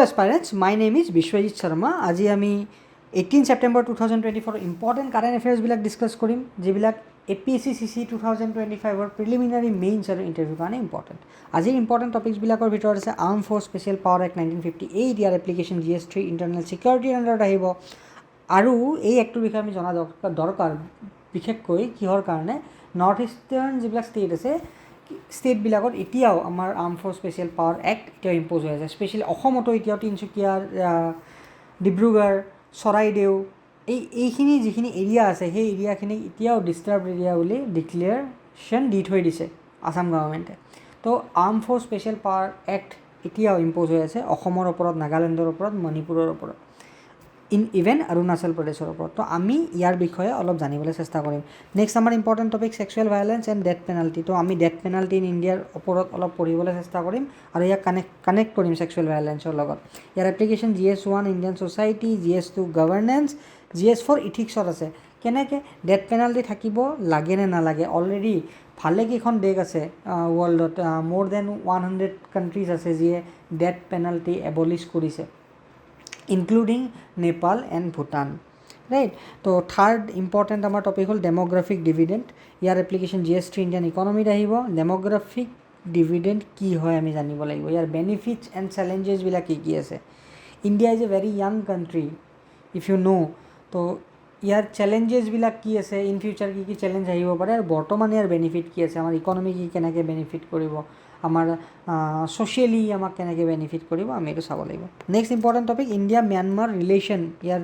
Hello aspirants, my name is Biswajit Sarma. আজি আমি 18 September 2024 important current affairs বিলাক discuss কৰিম যিবিলাক APSC CC 2025 ৰ প্ৰিলিমিনাৰী মেইনছ আৰু ইন্টাৰভিউ কাৰণে ইম্পৰ্টেণ্ট। আজিৰ ইম্পৰ্টেণ্ট টপিকছ বিলাকৰ ভিতৰত আছে arm force special power act 1958 ইয়াৰ এপ্লিকেশ্যন GS3 ইণ্টাৰনেল ছিকিউৰিটিৰ আণ্ডাৰত আহিব আৰু এই এক্টটোৰ বিষয়ে আমি জনা দৰকাৰ বিশেষকৈ কিহৰ কাৰণে নৰ্থ ইষ্টাৰ্ণ যিবিলাক ষ্টেট আছে ষ্টেটবিলাকত এতিয়াও আমাৰ armed force special power act এতিয়াও ইম্প'জ হৈ আছে স্পেচিয়েলি অসমতো এতিয়াও তিনিচুকীয়া ডিব্ৰুগড় চৰাইদেউ এইখিনি যিখিনি এৰিয়া আছে সেই এৰিয়াখিনি এতিয়াও ডিষ্টাৰ্ব এৰিয়া বুলি ডিক্লেয়াৰেশ্যন দি থৈ দিছে আসাম গভৰ্ণমেণ্টে। তো arm force special power act এতিয়াও ইম্প'জ হৈ আছে অসমৰ ওপৰত নাগালেণ্ডৰ ওপৰত মণিপুৰৰ ওপৰত ইভেন অৰুণাচল প্ৰদেশৰ ওপৰত। তো আমি ইয়াৰ বিষয়ে অলপ জানিবলৈ চেষ্টা কৰিম। নেক্সট আমাৰ important topic sexual violence and death penalty. তো আমি ডেথ পেনাল্টি ইন ইণ্ডিয়াৰ ওপৰত অলপ পঢ়িবলৈ চেষ্টা কৰিম আৰু ইয়াক কানেক্ট কৰিম ছেক্সুৱেল ভায়লেঞ্চৰ লগত। ইয়াৰ application GS1 Indian society, GS2 governance, GS4 ইথিক্সত আছে। কেনেকৈ ডেথ পেনাল্টি থাকিব লাগে নে নালাগে। অলৰেডি ভালেকেইখন দেশ আছে ৱৰ্ল্ডত, মোৰ দেন 100 কাণ্ট্ৰিজ আছে যিয়ে ডেথ পেনাল্টি এবলিছ কৰিছে including Nepal and Bhutan, right. তো থাৰ্ড ইম্পৰ্টেণ্ট আমাৰ টপিক হ'ল ডেম'গ্ৰাফিক ডিভিডেণ্ট। ইয়াৰ এপ্লিকেশ্যন GS3 ইণ্ডিয়ান ইকনমিত আহিব। ডেম'গ্ৰাফিক ডিভিডেণ্ট কি হয় আমি জানিব লাগিব, ইয়াৰ বেনিফিটছ এণ্ড চেলেঞ্জেছবিলাক কি কি আছে। India is a very young country if you know'. তো ইয়াৰ চেলেঞ্জেছবিলাক কি আছে, ইন ফিউচাৰ কি কি চেলেঞ্জ আহিব পাৰে আৰু বৰ্তমান ইয়াৰ বেনিফিট কি আছে, আমাৰ ইকনমি কি কেনেকৈ বেনিফিট কৰিব, আমাৰ ছ'চিয়েলি আমাক কেনেকৈ বেনিফিট কৰিব, আমি এইটো চাব লাগিব। Next important topic India Myanmar relation, ইয়াৰ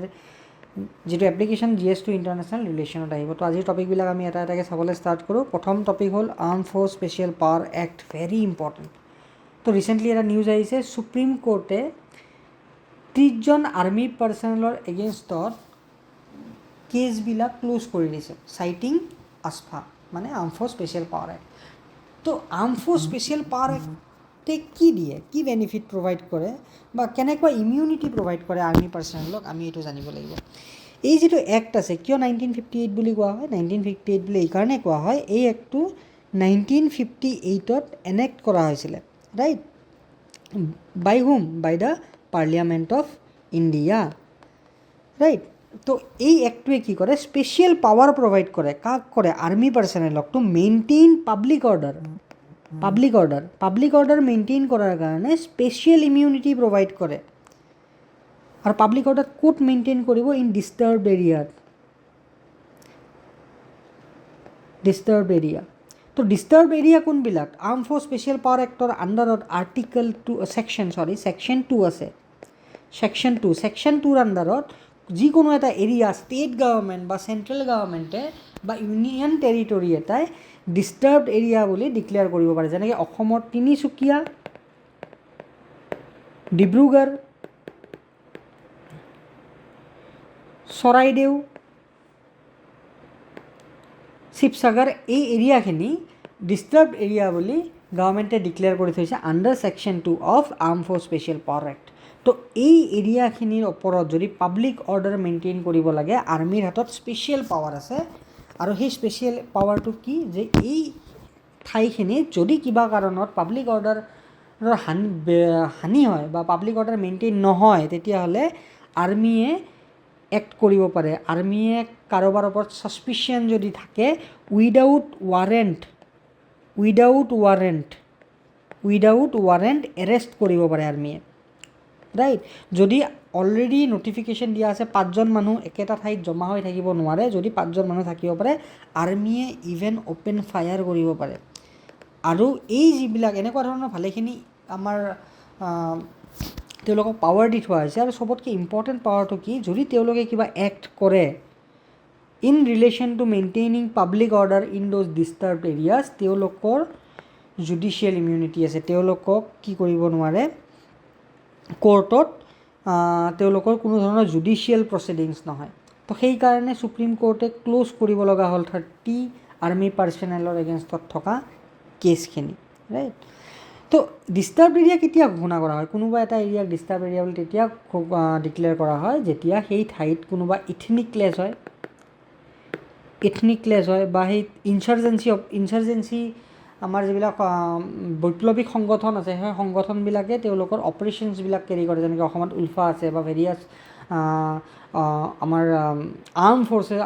যিটো এপ্লিকেশ্যন GS2 ইণ্টাৰনেশ্যনেল ৰিলেশ্যনত আহিব। তো আজিৰ টপিকবিলাক আমি এটা এটাকৈ চাবলৈ ষ্টাৰ্ট কৰোঁ। প্ৰথম টপিক হ'ল arm force special power act, very important. তো ৰিচেণ্টলি এটা নিউজ আহিছে, সুপ্ৰিম কোৰ্টে 30জন আৰ্মি পাৰ্চনেলৰ এগেইনষ্টত কেছবিলাক ক্ল'জ কৰি দিছে চাইটিং আস্ফা মানে arm force special power act. তো আৰ্ম ফ'ৰ্চ স্পেচিয়েল পাৱাৰ এক্টে কি দিয়ে, কি বেনিফিট প্ৰভাইড কৰে বা কেনেকুৱা ইমিউনিটি প্ৰভাইড কৰে আৰ্মি পাৰ্চনেলক, আমি এইটো জানিব লাগিব। এই যিটো এক্ট আছে কিয় 1958 বুলি কোৱা হয়, 1958 বুলি এইকাৰণে কোৱা হয়, এই এক্টটো 1958ত এনেক্ট কৰা হৈছিলে, right. By hmm, by the parliament of India, right. তো এই এক্টটোৱে কি কৰে, স্পেচিয়েল পাৱাৰ প্ৰভাইড কৰে, কাক কৰে, আৰ্মি পাৰ্চনেলক, to maintain public order maintain কৰাৰ কাৰণে স্পেচিয়েল ইমিউনিটি প্ৰভাইড কৰে। আৰু পাব্লিক অৰ্ডাৰ ক'ত মেইনটেইন কৰিব, ইন ডিষ্টাৰ্ব এৰিয়া। তো ডিষ্টাৰ্ব এৰিয়া কোনবিলাক, আৰ্ম ফ'ৰ্চ স্পেচিয়েল পাৱাৰ এক্টৰ আণ্ডাৰত আৰ্টিকল 2 ছেকশ্যন 2 আছে। ছেকশ্যন 2ৰ আণ্ডাৰত যিকোনো এটা এৰিয়া ষ্টেট গভৰ্ণমেণ্ট বা চেণ্ট্ৰেল গভৰ্ণমেণ্টে বা ইউনিয়ন টেৰিটৰী এটাই ডিষ্টাৰ্বড এৰিয়া বুলি ডিক্লেয়াৰ কৰিব পাৰে। যেনেকৈ অসমৰ তিনিচুকীয়া, ডিব্ৰুগড়, চৰাইদেউ, শিৱসাগৰ, এই এৰিয়াখিনি ডিষ্টাৰ্বড এৰিয়া বুলি গভৰ্ণমেণ্টে ডিক্লেয়াৰ কৰি থৈছে under section 2 of arm force special power act. তো এই এৰিয়াখিনিৰ ওপৰত যদি পাব্লিক অৰ্ডাৰ মেইনটেইন কৰিব লাগে, আৰ্মিৰ হাতত স্পেচিয়েল পাৱাৰ আছে। আৰু সেই স্পেচিয়েল পাৱাৰটো কি, যে এই ঠাইখিনিত যদি কিবা কাৰণত পাব্লিক অৰ্ডাৰৰ হানি হয় বা পাব্লিক অৰ্ডাৰ মেইনটেইন নহয়, তেতিয়াহ'লে আৰ্মিয়ে এক্ট কৰিব পাৰে। আৰ্মিয়ে কাৰোবাৰ ওপৰত ছাছপিচিয়ন যদি থাকে, উইদাউট ৱাৰেণ্ট এৰেষ্ট কৰিব পাৰে আৰ্মিয়ে, ৰাইট। যদি অলৰেডি নটিফিকেশ্যন দিয়া আছে 5জন মানুহ একেটা ঠাইত জমা হৈ থাকিব নোৱাৰে, যদি 5জন মানুহ থাকিব পাৰে, আৰ্মিয়ে ইভেন অ'পেন ফায়াৰ কৰিব পাৰে। আৰু এই যিবিলাক এনেকুৱা ধৰণৰ ভালেখিনি আমাৰ তেওঁলোকক পাৱাৰ দি থোৱা হৈছে। আৰু চবতকৈ ইম্পৰ্টেণ্ট পাৱাৰটো কি, যদি তেওঁলোকে কিবা এক্ট কৰে in relation to maintaining public order in those disturbed areas, তেওঁলোকৰ জুডিচিয়েল ইমিউনিটি আছে। তেওঁলোকক কি কৰিব নোৱাৰে, কোৰ্টত তেওঁলোকৰ কোনো ধৰণৰ জুডিচিয়েল প্ৰচিডিংছ নহয়। তো সেইকাৰণে সুপ্ৰিম কোৰ্টে ক্ল'জ কৰিব লগা হ'ল 30 আৰ্মি পাৰ্চনেলৰ এগেইনষ্টত থকা কেছখিনি, ৰাইট। তো ডিষ্টাৰ্ব এৰিয়া কেতিয়া ঘোষণা কৰা হয়, কোনোবা এটা এৰিয়াক ডিষ্টাৰ্ব এৰিয়া বুলি তেতিয়া ডিক্লেয়াৰ কৰা হয় যেতিয়া সেই ঠাইত কোনোবা ইথনিক ক্লেছ হয় বা সেই ইনচাৰ্জেঞ্চি আমাৰ যিবিলাক বৈপ্লৱিক সংগঠন আছে সেই সংগঠনবিলাকে তেওঁলোকৰ অপাৰেশ্যনছবিলাক কেৰি কৰে, যেনেকৈ অসমত উলফা আছে বা ভেৰিয়াছ আমাৰ আৰ্ম ফ'ৰ্চেছ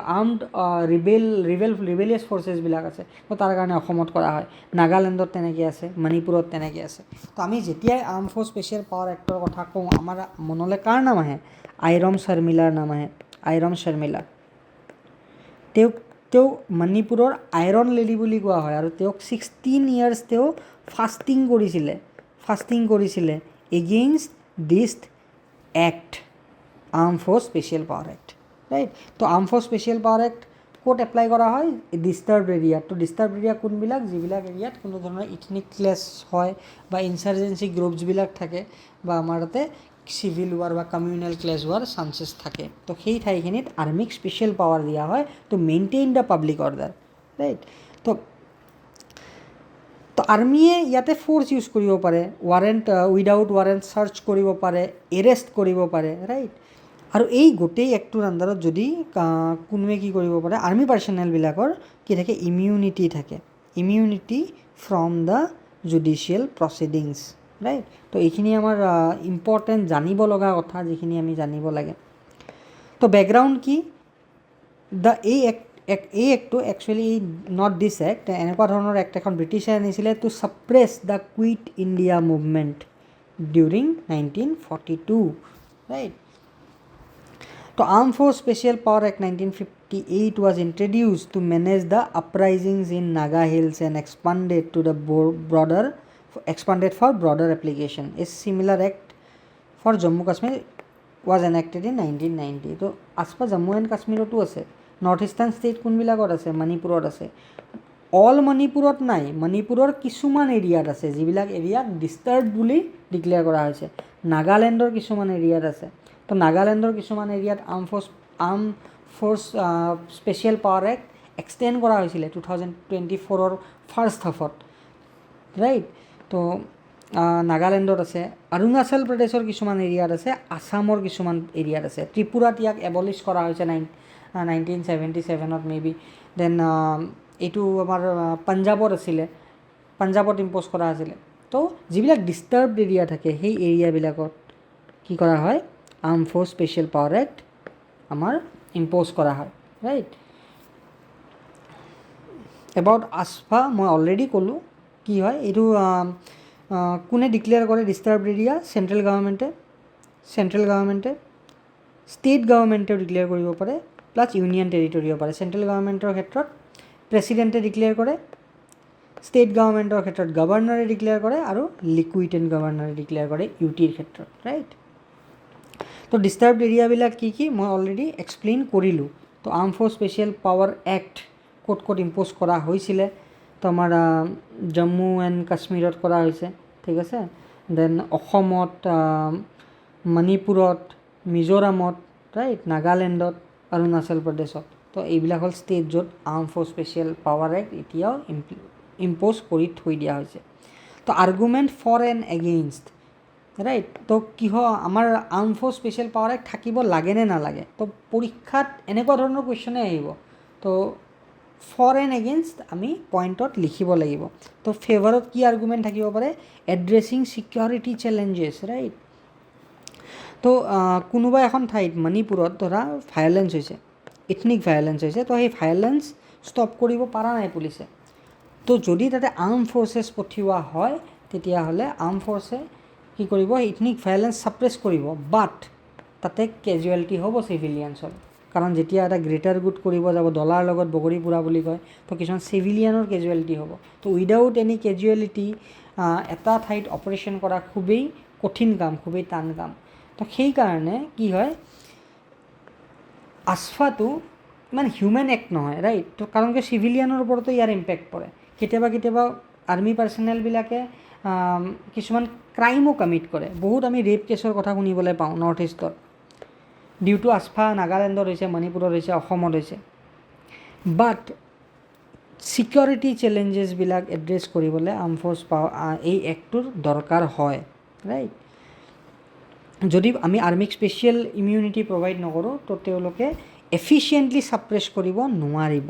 ৰিবেলিয়াছ ফ'ৰ্চেছবিলাক আছে, তো তাৰ কাৰণে অসমত কৰা হয়। নাগালেণ্ডত তেনেকৈ আছে, মণিপুৰত তেনেকৈ আছে। তো আমি যেতিয়াই arm force special power actor কথা কওঁ, আমাৰ মনলৈ কাৰ নাম আহে? আইৰম শৰ্মিলাৰ নাম আহে। আইৰম শৰ্মিলা তেওঁ মণিপুৰৰ আইৰণ লেডি বুলি কোৱা হয়, আৰু তেওঁক 16 ইয়াৰ্ছ তেওঁ ফাষ্টিং কৰিছিলে against this act, arm force special power act, right. তো arm force special power act ক'ত এপ্লাই কৰা হয়? ডিষ্টাৰ্ব এৰিয়াত। তো ডিষ্টাৰ্ব এৰিয়া কোনবিলাক? যিবিলাক এৰিয়াত কোনো ধৰণৰ ইথনিক ক্লেছ হয় বা ইনচাৰ্জেঞ্চি গ্ৰুপছবিলাক থাকে বা আমাৰ তাতে চিভিল ৱাৰ বা কমিউনেল ক্লেছ হোৱাৰ চান্সেছ থাকে। তো সেই ঠাইখিনিত আৰ্মিক স্পেচিয়েল পাৱাৰ দিয়া হয় to maintain the public order, right. তো আৰ্মিয়ে ইয়াতে ফ'ৰ্চ ইউজ কৰিব পাৰে, উইদাউট ৱাৰেণ্ট চাৰ্চ কৰিব পাৰে, এৰেষ্ট কৰিব পাৰে, ৰাইট। আৰু এই গোটেই এক্টটোৰ আণ্ডাৰত যদি কোনোৱে কি কৰিব পাৰে, আৰ্মি পাৰ্চনেলবিলাকৰ কি থাকে? ইমিউনিটি থাকে, immunity from the judicial proceedings, right. তো এইখিনি আমাৰ ইম্পৰ্টেণ্ট জানিব লগা কথা, যিখিনি আমি জানিব লাগে। তো বেকগ্ৰাউণ্ড কি? এই এক্টটো একচুৱেলি নট দিছ এক্ট, এনেকুৱা ধৰণৰ এক্ট এখন ব্ৰিটিছে আনিছিলে to suppress the Quit India movement during 1942, ৰাইট। তো arm force special power act 1958 was introduced to manage the uprisings in Naga Hills and expanded for broader application. A similar act for Jammu Kashmir was enacted in 1990. তো আছপা Jammu and কাশ্মীৰতো আছে, north eastern state কোনবিলাকত আছে? মণিপুৰত আছে। All মণিপুৰত নাই, মণিপুৰৰ কিছুমান এৰিয়াত আছে, যিবিলাক এৰিয়াত ডিষ্টাৰ্ব বুলি ডিক্লেয়াৰ কৰা হৈছে। নাগালেণ্ডৰ কিছুমান এৰিয়াত আছে। তো নাগালেণ্ডৰ কিছুমান এৰিয়াত arm force special power act extend কৰা হৈছিলে 2024 ফাৰ্ষ্ট হাফত, ৰাইট। তো নাগালেণ্ডত আছে, অৰুণাচল প্ৰদেশৰ কিছুমান এৰিয়াত আছে, আছামৰ কিছুমান এৰিয়াত আছে। ত্ৰিপুৰাত ইয়াক এবলিছ কৰা হৈছে 1977 মে বি। দেন এইটো আমাৰ পাঞ্জাৱত আছিলে, পাঞ্জাৱত ইম্প'জ কৰা আছিলে। তো যিবিলাক ডিষ্টাৰ্বড এৰিয়া থাকে সেই এৰিয়াবিলাকত কি কৰা হয়? Arm force special power act আমাৰ ইম্প'জ কৰা হয়, ৰাইট। এবাউট আছফা মই অলৰেডি ক'লোঁ কি হয় এইটো, কোনে ডিক্লেয়াৰ কৰে disturbed area? Central গভৰ্ণমেণ্টে state গভৰ্ণমেণ্টেও declare কৰিব পাৰে, প্লাছ ইউনিয়ন টেৰিটৰিও পাৰে। চেণ্ট্ৰেল গভৰ্ণমেণ্টৰ ক্ষেত্ৰত প্ৰেচিডেণ্টে ডিক্লেয়াৰ কৰে, ষ্টেট গভৰ্ণমেণ্টৰ ক্ষেত্ৰত গভৰ্ণৰে ডিক্লেয়াৰ কৰে, আৰু লিকুইটেণ্ট গভৰ্ণৰে ডিক্লেয়াৰ কৰে ইউটিৰ ক্ষেত্ৰত, ৰাইট। তো ডিষ্টাৰ্বড এৰিয়াবিলাক কি কি মই অলৰেডি এক্সপ্লেইন কৰিলোঁ। তো arm force special power act ক'ত ইম্প'জ কৰা হৈছিলে? তো আমাৰ জম্মু এণ্ড কাশ্মীৰত কৰা হৈছে, ঠিক আছে। দেন অসমত, মণিপুৰত, মিজোৰামত, ৰাইট, নাগালেণ্ডত, অৰুণাচল প্ৰদেশত। তো এইবিলাক হ'ল ষ্টেট য'ত armed force special power act এতিয়াও ইম্প'জ কৰি থৈ দিয়া হৈছে। তো argument for and against, right. তো আমাৰ armed force special power act থাকিব লাগে নে নালাগে? তো পৰীক্ষাত এনেকুৱা ধৰণৰ কুৱেশ্যনে আহিব। তো ফৰ এণ্ড এগেইনষ্ট আমি পইণ্টত লিখিব লাগিব। তো ফেভাৰত কি আৰ্গুমেণ্ট থাকিব পাৰে? Addressing security challenges, right. তো কোনোবা এখন ঠাইত মণিপুৰত ধৰা ভায়লেঞ্চ হৈছে, ইথনিক ভায়লেঞ্চ হৈছে, তো সেই ভায়লেঞ্চ ষ্টপ কৰিব পৰা নাই পুলিচে। তো যদি তাতে আৰ্ম ফ'ৰ্চেছ পঠিওৱা হয়, তেতিয়াহ'লে আৰ্ম ফ'ৰ্চে কি কৰিব? ইথনিক ভায়লেঞ্চ ছাপ্ৰেছ কৰিব, বাট তাতে কেজুৱেলিটি হ'ব চিভিলিয়ানছৰ। কাৰণ যেতিয়া এটা গ্ৰেটাৰ গুড কৰিব যাব, ডলাৰ লগত বগৰী পুৰা বুলি কয়, তো কিছুমান চিভিলিয়ানৰ কেজুৱেলিটি হ'ব। তো উইদাউট এনি কেজুৱেলিটি এটা ঠাইত অপাৰেশ্যন কৰা খুবেই কঠিন কাম, খুবেই টান কাম। তো সেইকাৰণে কি হয়, আছফাটো ইমান হিউমেন এক্ট নহয়, ৰাইট। তো কাৰণ কি চিভিলিয়ানৰ ওপৰতো ইয়াৰ ইম্পেক্ট পৰে। কেতিয়াবা আৰ্মি পাৰ্চনেলবিলাকে কিছুমান ক্ৰাইমো কমিট কৰে। বহুত আমি ৰেপ কেছৰ কথা শুনিবলৈ পাওঁ নৰ্থ ইষ্টত, ডিউ টু আছফা নাগালেণ্ডত হৈছে, মণিপুৰত হৈছে, অসমত হৈছে। বাট ছিকিউৰিটি চেলেঞ্জেছবিলাক এড্ৰেছ কৰিবলৈ আৰ্ম ফ'ৰ্চ এই এক্টটোৰ দৰকাৰ হয়, ৰাইট। যদি আমি আৰ্মিক স্পেচিয়েল ইমিউনিটি প্ৰভাইড নকৰোঁ, তো তেওঁলোকে এফিচিয়েণ্টলি ছাপ্ৰেছ কৰিব নোৱাৰিব।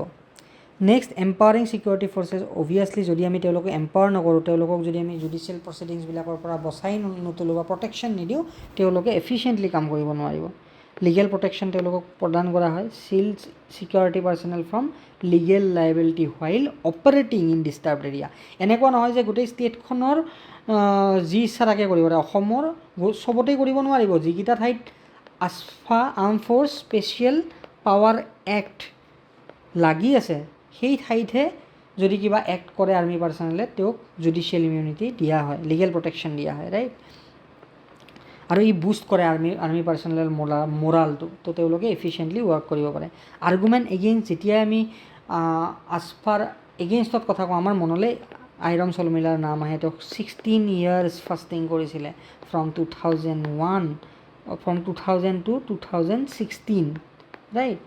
নেক্সট এম্পাৱাৰিং ছিকিউৰিটি ফ'ৰ্চেছ অভিয়াছলি যদি আমি তেওঁলোকক এম্পাৱাৰ নকৰোঁ, তেওঁলোকক যদি আমি জুডিচিয়েল প্ৰচিডিংছবিলাকৰ পৰা বচাই নতলোঁ বা প্ৰটেকশ্যন নিদিওঁ, তেওঁলোকে এফিচিয়েণ্টলি কাম কৰিব নোৱাৰিব। লিগেল প্ৰটেকশ্যন তেওঁলোকক প্ৰদান কৰা হয়। Shield security personnel from legal liability while operating in disturbed area. এনেকুৱা নহয় যে গোটেই ষ্টেটখনৰ যি ইচ্ছা তাকে কৰিব পাৰে, অসমৰ চবতেই কৰিব নোৱাৰিব। যিকেইটা ঠাইত AFSPA arm force special power act লাগি আছে, সেই ঠাইতহে যদি কিবা এক্ট কৰে আৰ্মি পাৰ্চনেলে, তেওঁক জুডিচিয়েল ইমিউনিটি দিয়া হয়, লিগেল প্ৰটেকশ্যন দিয়া হয়, ৰাইট। আৰু ই বুষ্ট কৰে আৰ্মি পাৰ্চনেলৰ মৰালটো, তো তেওঁলোকে এফিচিয়েণ্টলি ৱৰ্ক কৰিব পাৰে। আৰ্গুমেণ্ট এগেইনষ্ট, যেতিয়াই আমি আছফাৰ এগেইনষ্টত কথা কওঁ, আমাৰ মনলৈ আইৰণ চলমিলাৰ নাম আহে। তেওঁক 16 years ফাষ্টিং কৰিছিলে ফ্ৰম 2000 to 2016, ৰাইট।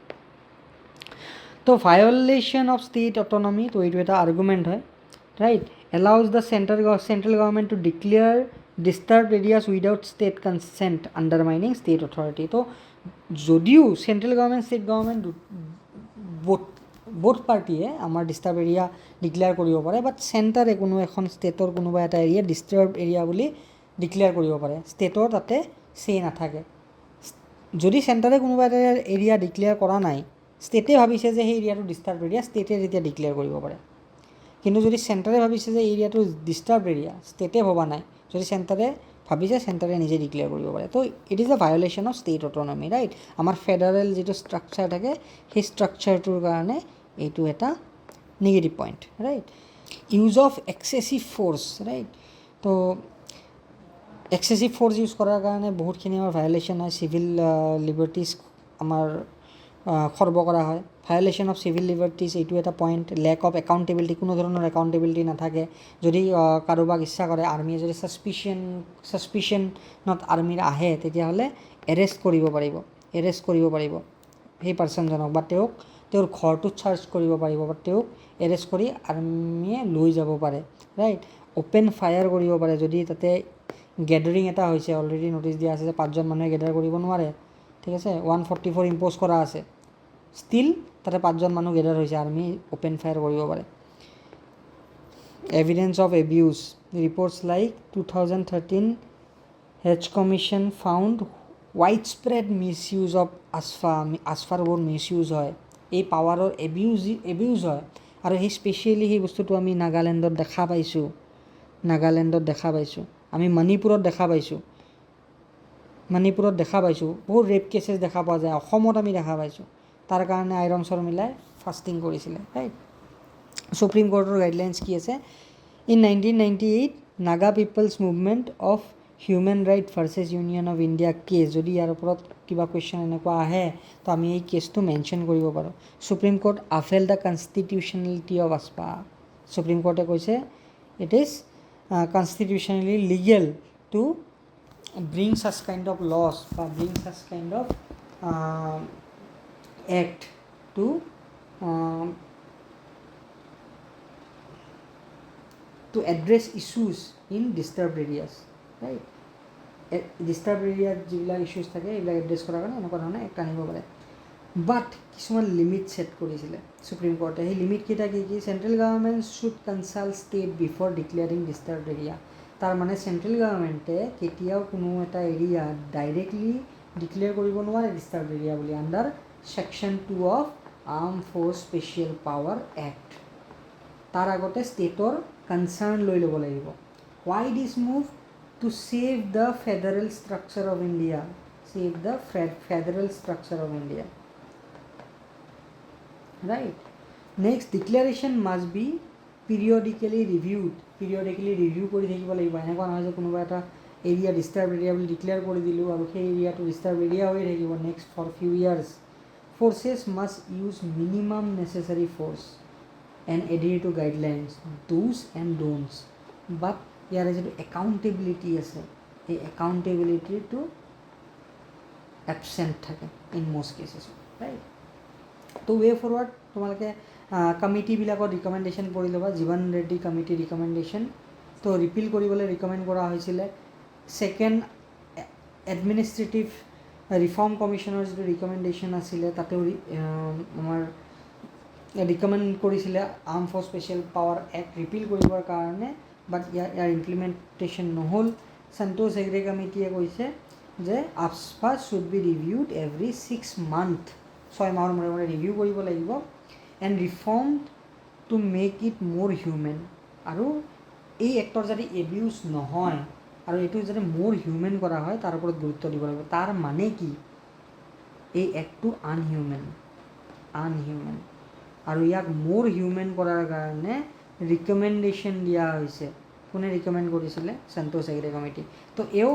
তো ভায়লেশ্যন অফ ষ্টেট অট'নমি, তো এইটো এটা আৰ্গুমেণ্ট হয়, right. Allows the central government to declare disturb areas without state consent undermining state authority. তো যদিও central government state government both পাৰ্টিয়ে আমাৰ ডিষ্টাৰ্ব এৰিয়া ডিক্লেয়াৰ কৰিব পাৰে, বাট চেণ্টাৰে কোনো এখন ষ্টেটৰ কোনোবা এটা এৰিয়া ডিষ্টাৰ্ব এৰিয়া বুলি ডিক্লেয়াৰ কৰিব পাৰে, ষ্টেটৰ তাতে চে নাথাকে। যদি চেণ্টাৰে কোনোবা এটা এৰিয়া ডিক্লেয়াৰ কৰা নাই, ষ্টেটে ভাবিছে যে সেই এৰিয়াটো ডিষ্টাৰ্ব এৰিয়া, ষ্টেটে তেতিয়া ডিক্লেয়াৰ কৰিব পাৰে। কিন্তু যদি চেণ্টাৰে ভাবিছে যে এৰিয়াটো ডিষ্টাৰ্ব এৰিয়া, ষ্টেটে ভবা নাই, যদি চেণ্টাৰে ভাবিছে, চেণ্টাৰে নিজে ডিক্লেয়াৰ কৰিব পাৰে। তো it is a violation of state autonomy, right. আমাৰ ফেডাৰেল যিটো ষ্ট্ৰাকচাৰ থাকে, সেই ষ্ট্ৰাকচাৰটোৰ কাৰণে এইটো এটা negative point, right. Use of excessive force, right. তো এক্সেছিভ ফ'ৰ্চ ইউজ কৰাৰ কাৰণে বহুতখিনি আমাৰ ভায়লেশ্যন হয়। চিভিল লিবাৰ্টিজ আমাৰ খৰ্ব কৰা হয়। ভায়লেশ্যন অফ চিভিল লিবাৰ্টিজ, এইটো এটা পইণ্ট। লেক অফ একাউণ্টেবিলিটি, কোনো ধৰণৰ একাউণ্টেবিলিটি নাথাকে। যদি কাৰোবাক ইচ্ছা কৰে, আৰ্মীয়ে যদি ছাছপিশ্যনত আৰ্মীৰ আহে, তেতিয়াহ'লে এৰেষ্ট কৰিব পাৰিব সেই পাৰ্চনজনক, বা তেওঁৰ ঘৰটোত চাৰ্চ কৰিব পাৰিব, বা তেওঁক এৰেষ্ট কৰি আৰ্মীয়ে লৈ যাব পাৰে, ৰাইট। অ'পেন ফায়াৰ কৰিব পাৰে, যদি তাতে গেডাৰিং এটা হৈছে, অলৰেডি ন'টিচ দিয়া আছে যে 5জন মানুহে গেডাৰ কৰিব নোৱাৰে, ঠিক আছে। 144 ইম্প'জ কৰা আছে, ষ্টিল তাতে 5জন মানুহ গেডাৰ হৈছে, আৰ্মি অ'পেন ফায়াৰ কৰিব পাৰে। Evidence of abuse, reports like 2013 has commission found widespread misuse of আছফাৰ বহুত মিছ ইউজ হয়, এই পাৱাৰৰ এবিউজ হয়। আৰু সেই স্পেচিয়েলি সেই বস্তুটো আমি নাগালেণ্ডত দেখা পাইছোঁ, আমি মণিপুৰত দেখা পাইছোঁ, বহুত ৰেপ কেছেছ দেখা পোৱা যায়, অসমত আমি দেখা পাইছোঁ। তাৰ কাৰণে আইৰণ শৰ্মিলাই ফাষ্টিং কৰিছিলে, ৰাইট। সুপ্ৰিম কোৰ্টৰ গাইডলাইন্স কি আছে? In 1998 Naga people's movement of human rights versus union of India case, যদি ইয়াৰ ওপৰত কিবা কুৱেশ্যন এনেকুৱা আহে, তো আমি এই কেছটো মেনশ্যন কৰিব পাৰোঁ। Supreme Court upheld the constitutionality of AFSPA. Supreme কোৰ্টে কৈছে it is constitutionally legal to bring such kind of laws বা bring such kind of act to address issues in disturbed areas, right? Disturbed area যিবিলাক issues থাকে, এইবিলাক address কৰাৰ কাৰণে এনেকুৱা ধৰণে এক্ট আনিব পাৰে। বাট কিছুমান লিমিট ছেট কৰিছিলে সুপ্ৰিম কোৰ্টে। সেই লিমিটকেইটা কি? Central government should consult state before declaring disturbed area. তাৰমানে চেণ্ট্ৰেল গভৰ্ণমেণ্টে কেতিয়াও কোনো এটা এৰিয়া ডাইৰেক্টলি ডিক্লেয়াৰ কৰিব নোৱাৰে ডিষ্টাৰ্বড এৰিয়া বুলি, under Section 2 of Armed Force Special Power Act। তাৰ আগতে ষ্টেটৰ কনচাৰ্ণ লৈ ল'ব লাগিব। Why this move? To save the federal structure of India. Right? Next, declaration must be periodically reviewed. Review কৰি থাকিব লাগিব। এনেকুৱা নহয় যে কোনোবা এটা এৰিয়া ডিষ্টাৰ্ব এৰিয়া বুলি ডিক্লেয়াৰ কৰি দিলোঁ আৰু সেই এৰিয়াটো ডিষ্টাৰ্ব এৰিয়া হৈ থাকিব next for few years. Forces must use minimum necessary force and adhere to guidelines, do's and don'ts. But ইয়াৰে যিটো একাউণ্টেবিলিটি আছে, এই একাউণ্টেবিলিটিটো এবচেণ্ট থাকে ইন মষ্ট কেছেছ, ৰাইট। তো ৱে ফৰৱাৰ্ড তোমালোকে কমিটিবিলাকৰ ৰিকমেণ্ডেশ্যন পঢ়ি ল'বা। জীৱন ৰেড্ডি কমিটি ৰিকমেণ্ডেশ্যন, তো ৰিপিল কৰিবলৈ ৰিকমেণ্ড কৰা হৈছিলে। ছেকেণ্ড, এডমিনিষ্ট্ৰেটিভ ৰিফৰ্ম কমিশ্যনৰ যিটো ৰিকমেণ্ডেশ্যন আছিলে, তাতেও আমাৰ ৰিকমেণ্ড কৰিছিলে arm force special power act repeal কৰিবৰ কাৰণে, বাট ইয়াৰ ইমপ্লিমেণ্টেশ্যন নহ'ল। সন্তোষ হেগড়ে কমিটিয়ে কৈছে যে আপস্পা should be reviewed every 6 months, 6 মাহৰ মূৰে মূৰে ৰিভিউ কৰিব লাগিব, এণ্ড ৰিফৰ্মড টু মেক ইট মোৰ হিউমেন। আৰু এই এক্টৰ যাতে এবিউজ নহয় আৰু এইটো যাতে মোৰ হিউমেন কৰা হয় তাৰ ওপৰত গুৰুত্ব দিব লাগিব। তাৰ মানে কি, এই এক্টটো আনহিউমেন আৰু ইয়াক মোৰ হিউমেন কৰাৰ কাৰণে ৰিকমেণ্ডেশ্যন দিয়া হৈছে। কোনে ৰিকমেণ্ড কৰিছিলে? সন্তোষ হেগড়ে কমিটি। তো এও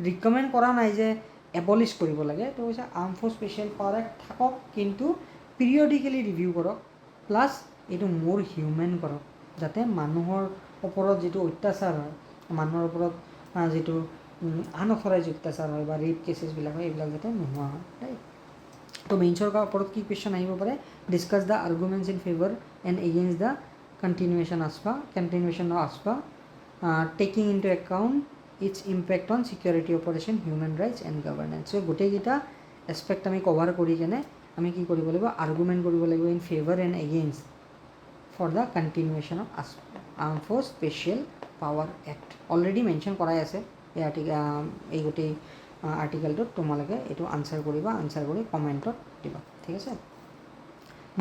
ৰিকমেণ্ড কৰা নাই যে এবলিছ কৰিব লাগে, তো কৈছে arm force special power act থাকক, কিন্তু পিৰিয়ডিকেলি ৰিভিউ কৰক, প্লাছ এইটো মোৰ হিউমেন কৰক, যাতে মানুহৰ ওপৰত যিটো অত্যাচাৰ হয়, মানুহৰ ওপৰত যিটো আনঅথৰাইজ অত্যাচাৰ হয় বা ৰেপ কেছেছবিলাক হয়, এইবিলাক যাতে নোহোৱা হয়, ৰাইট। তো মেইনছৰ ওপৰত কি কুৱেশ্যন আহিব পাৰে? Discuss the arguments in favour and against the continuation of ASPA, taking into account its impact on security operation, human rights and governance. So' গোটেইকেইটা এছপেক্ট আমি কভাৰ কৰি কেনে আমি কি কৰিব লাগিব? আৰ্গুমেণ্ট কৰিব লাগিব in favour and against for the continuation of arm force special power act. Already mention কৰাই আছে এই গোটেই আৰ্টিকেলটোত, তোমালোকে এইটো আনচাৰ কৰিবা, আনচাৰ কৰি কমেণ্টত দিবা, ঠিক আছে।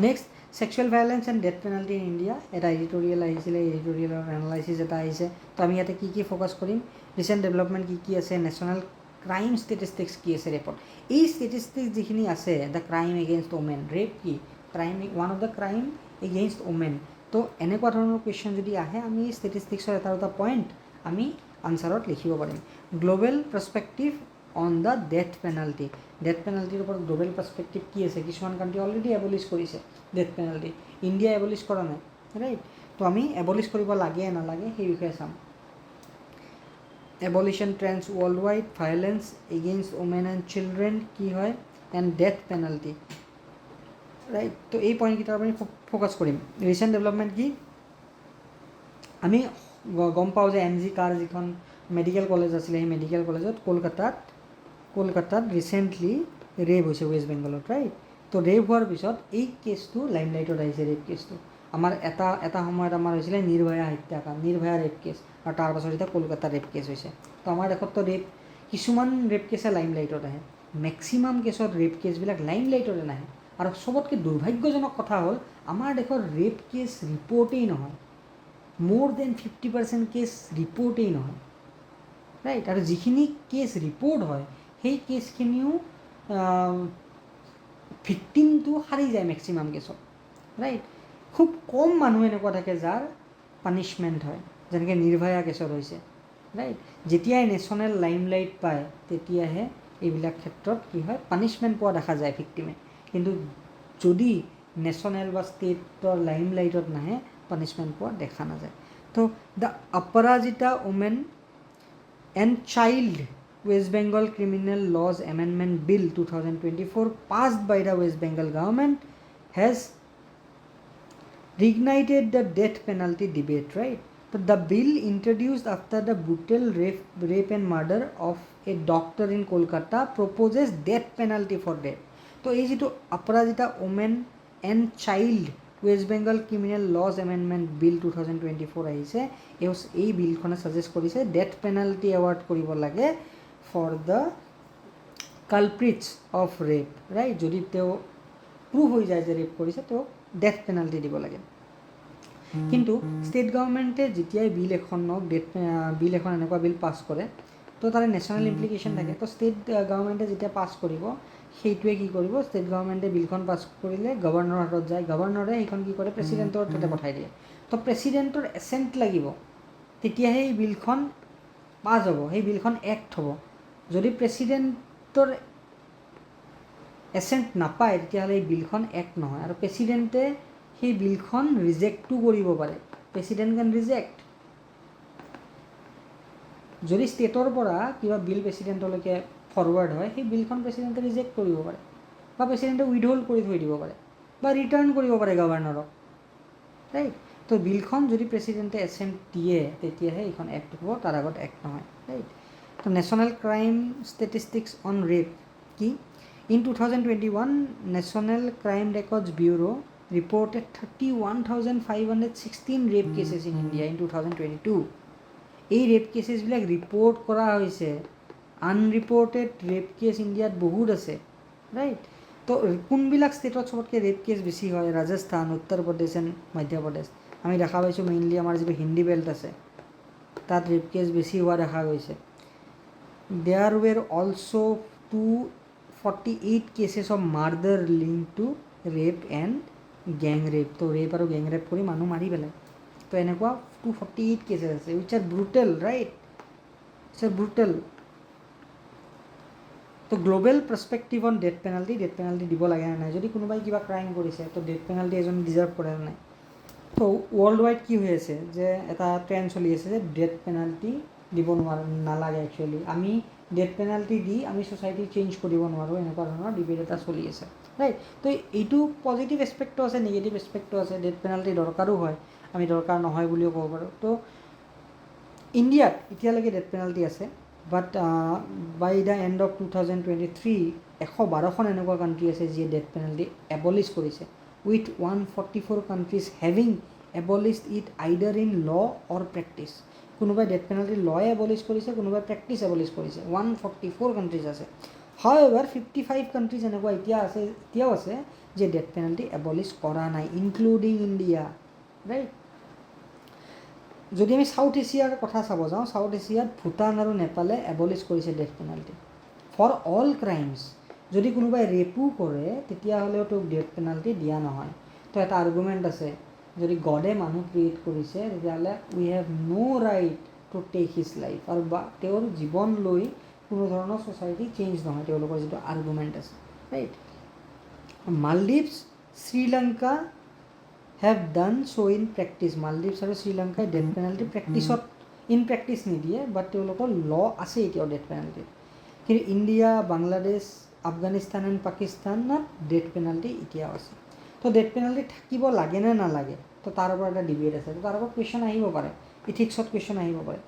Next, sexual violence and death penalty in India. এটা এডিটৰিয়েল আহিছিলে, এডিটৰিয়েলৰ এনালাইচিছ এটা আহিছে। তো আমি ইয়াতে কি ফ'কাছ কৰিম? ৰিচেণ্ট ডেভেলপমেণ্ট কি আছে, নেশ্যনেল ক্ৰাইম ষ্টেটিষ্টিক্স কি আছে ৰেপত। এই ষ্টেটিষ্টিক্স যিখিনি আছে, the crime against women, rape কি, crime one of the crime against women. তো এনেকুৱা ধৰণৰ কুৱেশ্যন যদি আহে, আমি ষ্টেটিষ্টিক্সৰ এটা পইণ্ট আমি আনচাৰত লিখিব পাৰিম। Global perspective on the death penalty. Death পেনাল্টিৰ ওপৰত গ্ল'বেল পাৰ্চপেক্টিভ কি আছে? কিছুমান কাণ্ট্ৰি অলৰেডি এবলিছ কৰিছে ডেথ পেনাল্টি, ইণ্ডিয়া এবলিছ কৰা নাই, ৰাইট। তো আমি এবলিছ কৰিব লাগে নালাগে সেই বিষয়ে চাম। Abolition trends worldwide, violence against women and children কি হয়, এণ্ড ডেথ পেনাল্টি, ৰাইট। তো এই পইণ্টকেইটাৰ আমি ফ'কাছ কৰিম। ৰিচেণ্ট ডেভেলপমেণ্ট কি? আমি গম পাওঁ যে MG কাৰ যিখন মেডিকেল কলেজ আছিলে, সেই মেডিকেল কলেজত কলকাতাত ৰিচেণ্টলি ৰেপ হৈছে ৱেষ্ট বেংগলত, ৰাইট। তো ৰেপ হোৱাৰ পিছত এই কেছটো লাইমলাইটত আহিছে, ৰেপ কেছটো। আমাৰ এটা সময়ত আমাৰ হৈছিলে নিৰ্ভয়া হত্যাকাণ্ড, নিৰ্ভয়া ৰেপ কেছ, আৰু তাৰপাছত এতিয়া কলকাতা ৰেপ কেছ হৈছে। তো আমাৰ দেশততো কিছুমান ৰেপ কেছে লাইমলাইটত আহে, মেক্সিমাম কেছত ৰেপ কেছবিলাক লাইমলাইটতে নাহে। আৰু চবতকৈ দুৰ্ভাগ্যজনক কথা হ'ল, আমাৰ দেশৰ ৰেপ কেছ ৰিপৰ্টেই নহয়, মোৰ দেন 50% কেছ ৰিপৰ্টেই নহয়, ৰাইট। আৰু যিখিনি কেছ ৰিপৰ্ট হয়, সেই কেছখিনিও ভিক্টিমটো সাৰি যায় মেক্সিমাম কেছত, ৰাইট। খুব কম মানুহ এনেকুৱা থাকে যাৰ পানিছমেণ্ট হয়, যেনেকৈ নিৰ্ভয়া কেছত হৈছে, ৰাইট। যেতিয়াই নেশ্যনেল লাইমলাইট পায়, তেতিয়াহে এইবিলাক ক্ষেত্ৰত কি হয়, পানিছমেণ্ট পোৱা দেখা যায় ভিক্টিমে। কিন্তু যদি নেশ্যনেল বা ষ্টেটৰ লাইমলাইটত নাহে, পানিছমেণ্ট পোৱা দেখা নাযায়। তো the Aparajita women and child West Bengal Criminal Laws Amendment Bill 2024 passed by the West Bengal government has reignited the death penalty debate, right? So the bill introduced after the brutal rape and murder of a doctor in Kolkata proposes death penalty for death. So এই যিটো Aparajita women and child West Bengal criminal laws amendment bill 2024 আহিছে, এই বিলখনে suggest কৰিছে death penalty award কৰিব লাগে for the culprits of rape, right. যদি তেওঁ প্ৰুভ হৈ যায় যে ৰেপ কৰিছে, তেওঁক ডেথ পেনাল্টি দিব লাগে। কিন্তু ষ্টেট গভৰ্ণমেণ্টে যেতিয়াই বিল এখন এনেকুৱা বিল পাছ কৰে, তো তাৰে নেশ্যনেল ইমপ্লিকেশ্যন থাকে। তো ষ্টেট গভৰ্ণমেণ্টে যেতিয়া পাছ কৰিব, সেইটোৱে কি কৰিব, ষ্টেট গভৰ্ণমেণ্টে বিলখন পাছ কৰিলে গভৰ্ণৰৰ হাতত যায়, গভৰ্ণৰে সেইখন কি কৰে, প্ৰেচিডেণ্টৰ তাতে পঠাই দিয়ে। তো প্ৰেচিডেণ্টৰ এচেণ্ট লাগিব, তেতিয়াহে এই বিলখন পাছ হ'ব, সেই বিলখন এক্ট হ'ব। যদি প্ৰেচিডেণ্টৰ এচেণ্ট নাপায়, তেতিয়াহ'লে এই বিলখন এক্ট নহয়। আৰু প্ৰেচিডেণ্টে সেই বিলখন ৰিজেক্টো কৰিব পাৰে, প্ৰেচিডেণ্ট কেন ৰিজেক্ট। যদি ষ্টেটৰ পৰা কিবা বিল প্ৰেচিডেণ্টলৈকে ফৰৱাৰ্ড হয়, সেই বিলখন প্ৰেচিডেণ্টে ৰিজেক্ট কৰিব পাৰে, বা প্ৰেচিডেণ্টে উইথহল্ড কৰি থৈ দিব পাৰে, বা ৰিটাৰ্ণ কৰিব পাৰে গভৰ্ণৰক, ৰাইট। তো বিলখন যদি প্ৰেচিডেণ্টে এচেণ্ট দিয়ে, তেতিয়াহে এইখন এক্ট হ'ব, তাৰ আগত এক্ট নহয়, ৰাইট। তো national crime statistics on rape কি? In 2021 national crime records bureau reported 31,516 rape cases in India in 2022. এই ৰেপ কেছেছবিলাক ৰিপৰ্ট কৰা হৈছে, আনৰিপৰ্টেড ৰেপ কেছ ইণ্ডিয়াত বহুত আছে, ৰাইট? তো কোনবিলাক ষ্টেটত চবতকৈ ৰেপ কেছ বেছি হয়? ৰাজস্থান, উত্তৰ প্ৰদেশ এণ্ড মধ্যপ্ৰদেশ। আমি দেখা পাইছোঁ মেইনলি আমাৰ যিটো হিন্দী বেল্ট আছে তাত ৰেপ কেছ বেছি হোৱা দেখা গৈছে। There were also' 248 cases of murder link to rape and gang rape. তো ৰেপ আৰু গেং ৰেপ কৰি মানুহ মাৰি পেলায়। তো এনেকুৱা 248 কেছেছ আছে which are brutal, right? It's are brutal. তো global perspective on death penalty দিব লাগে নে নাই? যদি কোনোবাই কিবা ক্ৰাইম কৰিছে তো ডেথ পেনাল্টি এজন ডিজাৰ্ভ কৰে নে নাই? তো ৱৰ্ল্ড ৱাইড কি হৈ আছে যে এটা ট্ৰেণ্ড চলি আছে যে ডেথ পেনাল্টি দিব নালাগে। একচুৱেলি আমি ডেথ পেনাল্টি দি আমি ছ'চাইটি চেঞ্জ কৰিব নোৱাৰোঁ, এনেকুৱা ধৰণৰ ডিবেট এটা চলি আছে, ৰাইট? তো এইটো পজিটিভ এছপেক্টটো আছে, নিগেটিভ এছপেক্টটো আছে। ডেথ পেনাল্টি দৰকাৰো হয়, আমি দৰকাৰ নহয় বুলিও ক'ব পাৰোঁ। তো ইণ্ডিয়াত এতিয়ালৈকে ডেথ পেনাল্টি আছে, but by the end of 2023 112খন এনেকুৱা কাণ্ট্ৰি আছে যিয়ে ডেথ পেনাল্টি এবলিছ কৰিছে, with 144 countries having abolished it either in law' or practice. কোনোবাই ডেথ পেনাল্টি লয়ে এবলিছ কৰিছে, কোনোবাই প্ৰেক্টিছ এবলিছ কৰিছে। 144 কাণ্ট্ৰিজ আছে। হাউএভাৰ 55 কাণ্ট্ৰিজ এনেকুৱা এতিয়াও আছে যে ডেথ পেনাল্টি এবলিছ কৰা নাই, ইনক্লুডিং ইণ্ডিয়া, ৰাইট? যদি আমি সাউথ এছিয়াৰ কথা চাব যাওঁ, সাউথ এছিয়াত ভূটান আৰু নেপালে এবলিছ কৰিছে death penalty for all crimes. যদি কোনোবাই ৰেপো কৰে তেতিয়াহ'লেও তোক ডেথ পেনাল্টি দিয়া নহয়। তো এটা আৰ্গুমেণ্ট আছে, যদি গডে মানুহ ক্ৰিয়েট কৰিছে তেতিয়াহ'লে we have no' right to take his life, আৰু বা তেওঁৰ জীৱন লৈ কোনো ধৰণৰ ছ'চাইটি চেঞ্জ নহয়, তেওঁলোকৰ যিটো আৰ্গুমেণ্ট আছে, right? Maldives, Sri Lanka have done so' in practice. Maldives আৰু শ্ৰীলংকাই ডেথ পেনাল্টি ইন প্ৰেক্টিছ নিদিয়ে, বাট তেওঁলোকৰ ল' আছে এতিয়াও ডেথ পেনাল্টিৰ। কিন্তু ইণ্ডিয়া, বাংলাদেশ, আফগানিস্তান এণ্ড পাকিস্তানত ডেথ পেনাল্টি এতিয়াও আছে। তো ডেথ পেনাল্টি থাকিব লাগে নে নালাগে, তো তাৰ ওপৰত এটা ডিবেট আছে। তো তাৰ ওপৰত কুৱেশ্যন আহিব পাৰে, ইথিক্সত কুৱেশ্যন আহিব পাৰে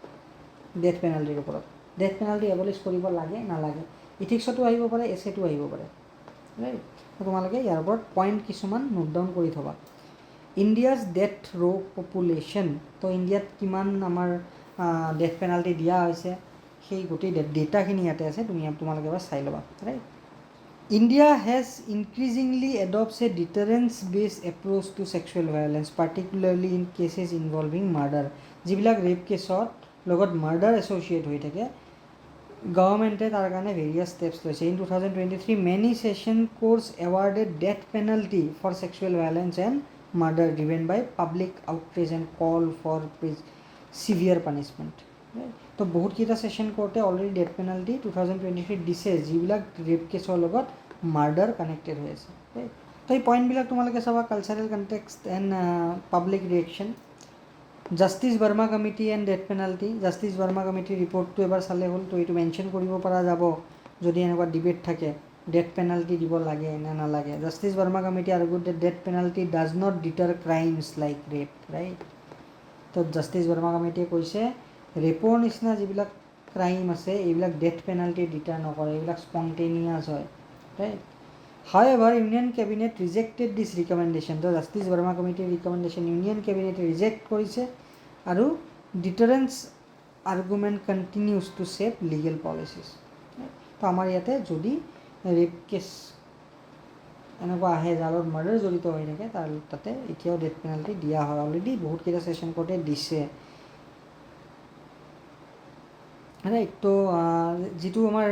ডেথ পেনাল্টিৰ ওপৰত। ডেথ পেনাল্টি এবলিছ কৰিব লাগে নালাগে, ইথিক্সতো আহিব পাৰে, এছেতো আহিব পাৰে, ৰাইট? তোমালোকে ইয়াৰ ওপৰত পইণ্ট কিছুমান নোট ডাউন কৰি থ'বা। ইণ্ডিয়াজ ডেথ ৰ' পপুলেশ্যন। তো ইণ্ডিয়াত কিমান আমাৰ ডেথ পেনাল্টি দিয়া হৈছে সেই গোটেই ডেটাখিনি ইয়াতে আছে, তোমালোকে এবাৰ চাই ল'বা, right? India has increasingly adopts a deterrence based approach to sexual violence, particularly in cases involving murder. যিবিলাক ৰেপ কেছত লগত মাৰ্ডাৰ এছ'চিয়েট হৈ থাকে, গভৰ্ণমেণ্টে তাৰ কাৰণে ভেৰিয়াছ ষ্টেপছ লৈছে। In 2023 many session courts awarded death penalty for sexual violence and murder driven by public outrage and call for severe punishment. তো বহুতকেইটা ছেশ্যন কোৰ্টে অলৰেডি ডেথ পেনাল্টি 2023 দিছে যিবিলাক ৰেপ কেছৰ লগত মাৰ্ডাৰ কানেক্টেড হৈ আছে, ৰাইট? তো এই পইণ্টবিলাক তোমালোকে চাবা। Cultural context and public reaction. Justice Verma committee and death penalty. Justice Verma কমিটিৰ ৰিপৰ্টটো এবাৰ চালে হ'ল। তো এইটো মেনশ্যন কৰিব পৰা যাব যদি এনেকুৱা ডিবেট থাকে ডেথ পেনাল্টি দিব লাগে নে নালাগে। Justice Verma committee argued that death penalty does not deter crimes like rape, right? তো জাষ্টিছ বাৰ্মা কমিটিয়ে কৈছে ৰেপৰ নিচিনা যিবিলাক ক্ৰাইম আছে এইবিলাক ডেথ পেনাল্টি ডিটাৰ নকৰে, এইবিলাক স্পণ্টেনিয়াছ হয়, ৰাইট? However union cabinet rejected this recommendation. তো জাষ্টিছ বাৰ্মা কমিটিৰ ৰিকমেণ্ডেশ্যন ইউনিয়ন কেবিনেটে ৰিজেক্ট কৰিছে, আৰু deterrence argument continues to shape legal policies. তো আমাৰ ইয়াতে যদি ৰেপ কেছ এনেকুৱা আহে যাৰ লগত মাৰ্ডাৰ জড়িত হৈ থাকে তাতে এতিয়াও ডেথ পেনাল্টি দিয়া হয়। অলৰেডি বহুতকেইটা ছেশ্যন কোৰ্টে দিছে, ৰাইট? তো যিটো আমাৰ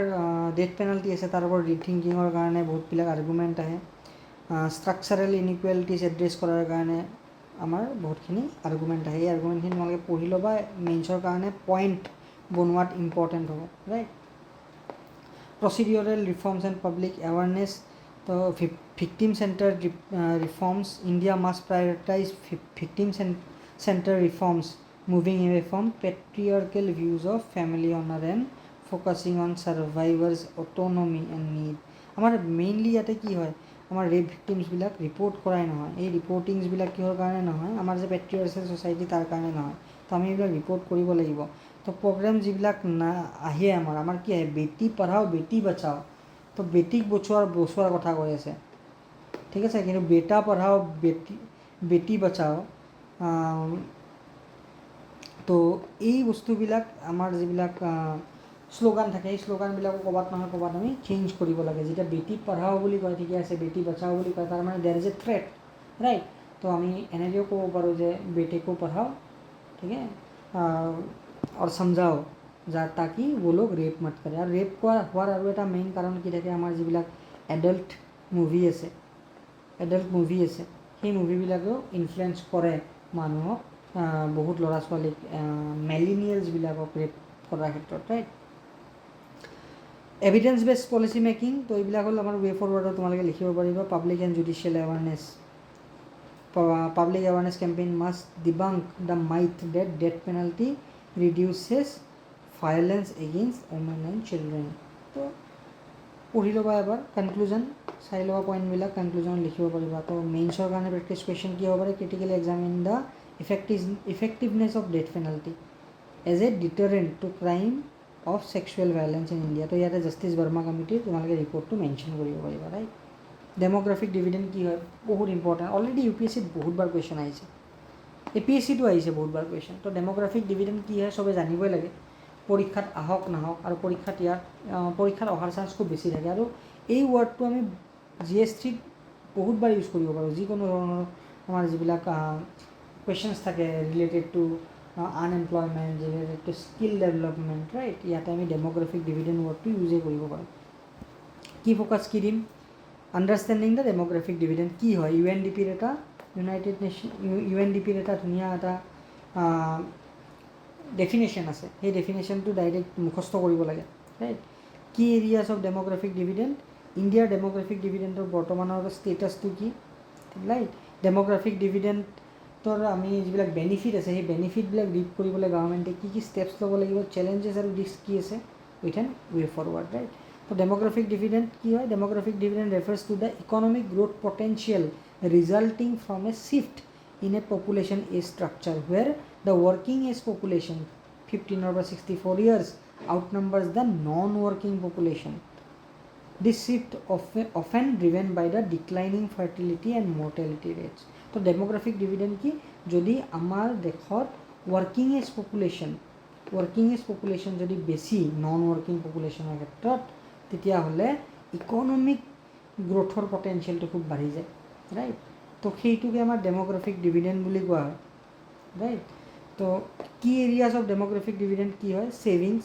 ডেথ পেনাল্টি আছে তাৰ ওপৰত ৰিথিংকিঙৰ কাৰণে বহুতবিলাক আৰ্গুমেণ্ট আহে। ষ্ট্ৰাকচাৰেল ইনইকুৱেলিটিছ এড্ৰেছ কৰাৰ কাৰণে আমাৰ বহুতখিনি আৰ্গুমেণ্ট আহে। এই আৰ্গুমেণ্টখিনি তোমালোকে পঢ়ি ল'বা, মেইনছৰ কাৰণে পইণ্ট বনোৱাত ইম্পৰ্টেণ্ট হ'ব, right? Procedural reforms and public awareness. তো victim centre reforms. India must prioritise victim centre reforms, moving away from patriarchal views of family honour and focusing on survivors autonomy and need. আমাৰ mainly ইয়াতে কি হয়, আমাৰ rap ভিক্টিমছবিলাক report কৰাই নহয়। এই ৰিপৰ্টিংছবিলাক কিহৰ কাৰণে নহয়, আমাৰ যে পেট্ৰিয়াৰ্কেল ছ'চাইটি তাৰ কাৰণে নহয়। তো আমি এইবিলাক ৰিপৰ্ট কৰিব লাগিব। তো প্ৰগ্ৰেম যিবিলাক আহে আমাৰ কি আহে, বেটি পঢ়াও বেটি বচাও। তো বেটিক বচোৱাৰ কথা কৈ আছে। তো ঠিক আছে, কিন্তু বেটা পঢ়াও বেটি বচাও, তো এই বস্তুবিলাক আমাৰ যিবিলাক শ্লোগান থাকে এই শ্লোগানবিলাকো ক'ৰবাত নহয় ক'ৰবাত আমি চেঞ্জ কৰিব লাগে। যেতিয়া বেটি পঢ়াও বুলি কয় ঠিকে আছে, বেটি বচাও বুলি কয়, তাৰ মানে দেৰ ইজ এ থ্ৰেট, ৰাইট। তো আমি এনেকৈও ক'ব পাৰোঁ যে বেটেকো পঢ়াও, ঠিক আছে, আৰু समझाओ ताकि वो लोग रेप मत करे। और रेप হোৱাৰ আৰু এটা মেইন কাৰণ কি থাকে, আমাৰ যিবিলাক এডাল্ট মুভি আছে সেই মুভিবিলাকেও ইনফ্লুৱেঞ্চ কৰে মানুহক, বহুত ল'ৰা ছোৱালীক, মেলিনিয়েলছবিলাকক ৰেপ কৰাৰ ক্ষেত্ৰত, right. Evidence based policy making, তো এইবিলাক হ'ল আমাৰ ৱে ফৰৱাৰ্ডত তোমালোকে লিখিব পাৰিবা। Public and judicial awareness, public awareness campaign must debunk the myth that death penalty reduces violence against women and children. তো পঢ়ি ল'বা এবাৰ, কনক্লুজন চাই ল'বা পইণ্টবিলাক, কনক্লুজনত লিখিব পাৰিবা। তো মেইনছৰ কাৰণে প্ৰেক্টিছ কুৱেশ্যন কি হ'ব পাৰে, critically examine the effectiveness of death penalty as a deterrent to crime of sexual violence in India. তো ইয়াতে জাষ্টিছ বাৰ্মা কমিটিৰ তোমালোকে ৰিপৰ্টটো মেনশ্যন কৰিব পাৰিবা, ৰাইট। ডেম'গ্ৰাফিক ডিভিডেণ্ড কি হয়, বহুত ইম্পৰ্টেণ্ট, অলৰেডি UPSCত বহুতবাৰ কুৱেশ্যন আহিছে, APSCতো আহিছে বহুতবাৰ কুৱেশ্যন। তো ডেম'গ্ৰাফিক ডিভিডেণ্ড কি হয় চবে জানিবই লাগে, পৰীক্ষাত আহক নাহক, আৰু পৰীক্ষাত অহাৰ চান্স খুব বেছি থাকে। আৰু এই ৱৰ্ডটো আমি GS3ত বহুতবাৰ ইউজ কৰিব পাৰোঁ, যিকোনো ধৰণৰ আমাৰ যিবিলাক কুৱেশ্যনছ থাকে related to unemployment, related to skill development, right. ইয়াতে আমি ডেম'গ্ৰাফিক ডিভিডেণ্ড ৱৰ্ডটো ইউজেই কৰিব পাৰোঁ। কি ফ'কাছ কি দিম, আণ্ডাৰষ্টেণ্ডিং দ্য ডেম'গ্ৰাফিক ডিভিডেণ্ড কি হয়, UNDPৰ এটা ধুনীয়া এটা ডেফিনেশ্যন আছে, সেই ডেফিনেশ্যনটো ডাইৰেক্ট মুখস্থ কৰিব লাগে, ৰাইট। কি এৰিয়াছ অফ ডেম'গ্ৰাফিক ডিভিডেণ্ড, ইণ্ডিয়াৰ ডেম'গ্ৰাফিক ডিভিডেণ্ডৰ বৰ্তমানৰ ষ্টেটাছটো কি, ৰাইট। ডেম'গ্ৰাফিক ডিভিডেণ্ডৰ আমি যিবিলাক বেনিফিট আছে সেই বেনিফিটবিলাক ৰিপ কৰিবলৈ গভৰ্ণমেণ্টে কি ষ্টেপছ ল'ব লাগিব, চেলেঞ্জেছ আৰু ৰিস্ক কি আছে, with an way forward, right. তো ডেম'গ্ৰাফিক ডিভিডেণ্ড কি হয়, demographic dividend refers to the economic growth potential resulting from a shift in a population age structure where the working age population 15 over 64 years outnumbers the non-working population. This shift often driven by the declining fertility and mortality rates. So demographic dividend ki jodi amar dekhot working age population jodi besi non-working population er khetrot tetia hole economic growth or potential to khub bari jay, right. তো সেইটোকে আমাৰ demographic dividend বুলি কোৱা হয়, right. তো কি areas of demographic dividend কি হয়, ছেভিংছ,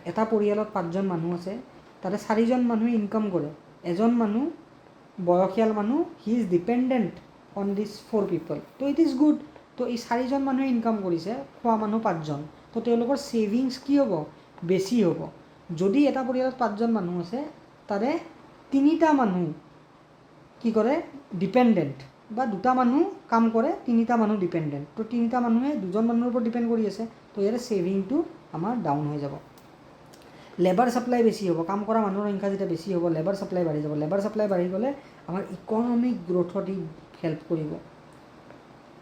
এটা পৰিয়ালত 5জন মানুহ আছে, তাতে 4জন মানুহে ইনকাম কৰে, এজন মানুহ বয়সীয়াল মানুহ, হি ইজ ডিপেণ্ডেণ্ট অন দিছ 4 পিপল। তো ইট ইজ গুড। তো এই 4জন মানুহে ইনকাম কৰিছে, খোৱা মানুহ 5জন, তো তেওঁলোকৰ ছেভিংছ কি হ'ব, বেছি হ'ব। যদি এটা পৰিয়ালত 5জন মানুহ আছে, তাৰে 3টা মানুহ কি কৰে, ডিপেণ্ডেণ্ট, বা 2টা মানুহ কাম কৰে, 3টা মানুহ ডিপেণ্ডেণ্ট। তো 3টা মানুহে 2জন মানুহৰ ওপৰত ডিপেণ্ড কৰি আছে, তো ইয়াৰে ছেভিংটো আমাৰ ডাউন হৈ যাব। লেবাৰ ছাপ্লাই বেছি হ'ব, কাম কৰা মানুহৰ সংখ্যা যেতিয়া বেছি হ'ব, লেবাৰ ছাপ্লাই বাঢ়ি যাব। লেবাৰ ছাপ্লাই বাঢ়ি গ'লে আমাৰ ইকনমিক গ্ৰ'থত ই হেল্প কৰিব,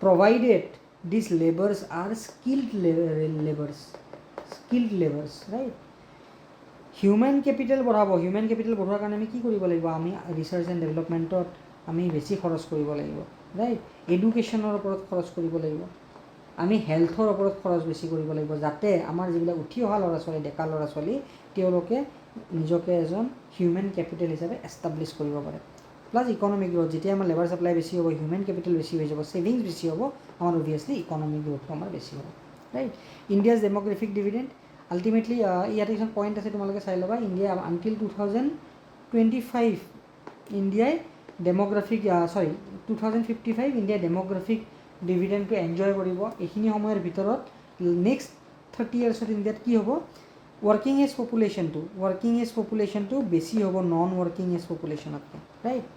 provided this labours are skilled labours, right. Human capital বঢ়াব, হিউমেন কেপিটেল বঢ়োৱাৰ কাৰণে আমি কি কৰিব লাগিব, আমি ৰিচাৰ্চ এণ্ড ডেভেলপমেণ্টত আমি বেছি খৰচ কৰিব লাগিব, ৰাইট। এডুকেশ্যনৰ ওপৰত খৰচ কৰিব লাগিব, আমি হেল্থৰ ওপৰত খৰচ বেছি কৰিব লাগিব, যাতে আমাৰ যিবিলাক উঠি অহা ল'ৰা ছোৱালী, ডেকা ল'ৰা ছোৱালী, তেওঁলোকে নিজকে এজন হিউমেন কেপিটেল হিচাপে এষ্টাব্লিছ কৰিব পাৰে। প্লাছ ইকনমিক গ্ৰ'থ, যেতিয়া আমাৰ লেবাৰ ছাপ্লাই বেছি হ'ব, হিউমেন কেপিটেল বেছি হৈ যাব, ছেভিংছ বেছি হ'ব, আমাৰ অভিয়াছলি ইকনমিক গ্ৰ'থটো আমাৰ বেছি হ'ব, right. India's demographic dividend ultimately ইয়াতে কিছুমান পইণ্ট আছে, তোমালোকে চাই ল'বা। ইণ্ডিয়া আনটিল 2025 ইণ্ডিয়াই ডেম'গ্ৰাফিক 2055 ইণ্ডিয়াই ডেম'গ্ৰাফিক ডিভিডেণ্ডটো এনজয় কৰিব। এইখিনি সময়ৰ ভিতৰত নেক্সট 30 ইয়াৰ্ছত ইণ্ডিয়াত কি হ'ব, ৱৰ্কিং এজ পপুলেশ্যনটো বেছি হ'ব নন ৱৰ্কিং এজ পপুলেশ্যনতকৈ, right.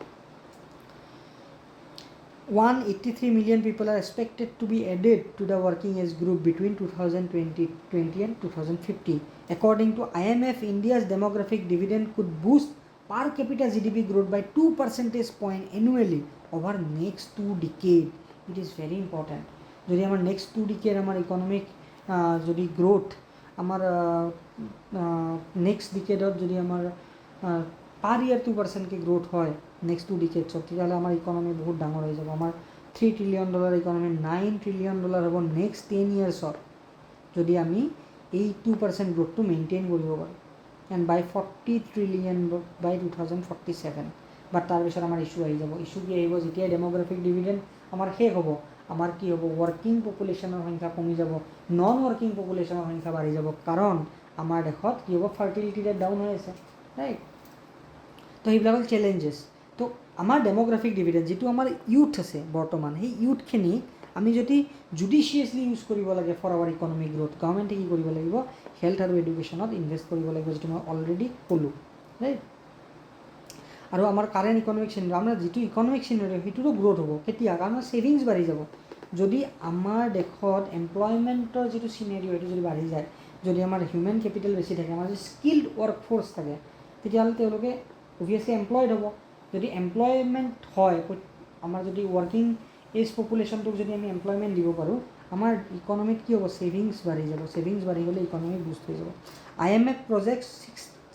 183 million people are expected to be added to the working age group between 2020 and 2050. According to IMF, India's demographic dividend could boost per capita GDP growth by 2 percentage points annually over next 2 decades. It is very important. যদি আমাৰ next 2 decade আমাৰ economic যদি growth আমাৰ next ডিকেডত যদি আমাৰ পাৰ ইয়াৰ 2%কে growth হয় next 2 ডিকেডছত তেতিয়াহ'লে আমাৰ ইকনমি বহুত ডাঙৰ হৈ যাব আমাৰ $3 trillion ইকনমি $9 trillion হ'ব নেক্সট 10 ইয়াৰ্ছত যদি আমি এই 2% গ্ৰোথটো মেইনটেইন কৰিব পাৰোঁ এণ্ড বাই 40 trillion বাই 2047 বাট তাৰপিছত আমাৰ ইছ্যু আহি যাব ইছ্যু কি আহিব যেতিয়া ডেমোগ্ৰাফিক ডিভিডেণ্ড আমাৰ শেষ হ'ব আমাৰ কি হ'ব ৱৰ্কিং পপুলেশ্যনৰ সংখ্যা কমি যাব নন ৱৰ্কিং পপুলেশ্যনৰ সংখ্যা বাঢ়ি যাব কাৰণ আমাৰ দেশত কি হ'ব ফাৰ্টিলিটি ৰেট ডাউন হৈ আছে ৰাইট তো সেইবিলাক হ'ল চেলেঞ্জেছ তো আমাৰ ডেমোগ্ৰাফিক ডিভিডেণ্ড যিটো আমাৰ ইউথ আছে বৰ্তমান সেই ইউথখিনি আমি যদি জুডিচিয়াছলি ইউজ কৰিব লাগে ফৰ আৱাৰ ইকনমিক গ্ৰোথ গভৰ্ণমেণ্টে কি কৰিব লাগিব হেল্থ আৰু এডুকেশ্যনত ইনভেষ্ট কৰিব লাগিব যিটো মই অলৰেডি ক'লোঁ ৰাইট আৰু আমাৰ কাৰেণ্ট ইকনমিক চিনাৰি আমাৰ যিটো ইকনমিক চিনাৰি সেইটোতো গ্ৰোথ হ'ব কেতিয়া কাৰণ ছেভিংছ বাঢ়ি যাব যদি আমাৰ দেশত এমপ্লয়মেণ্টৰ যিটো চিনাৰি সেইটো যদি বাঢ়ি যায় যদি আমাৰ হিউমেন কেপিটেল বেছি থাকে আমাৰ যদি স্কিল্ড ৱৰ্ক ফ'ৰ্চ থাকে তেতিয়াহ'লে তেওঁলোকে অভিয়াছলি এমপ্লয়ড হ'ব যদি এমপ্লয়মেণ্ট হয় আমাৰ যদি ৱৰ্কিং এজ পপুলেশ্যনটোক যদি আমি এমপ্লয়মেণ্ট দিব পাৰোঁ আমাৰ ইকনমিত কি হ'ব ছেভিংছ বাঢ়ি যাব ছেভিংছ বাঢ়ি গ'লে ইকনমি বুষ্ট হৈ যাব IMF project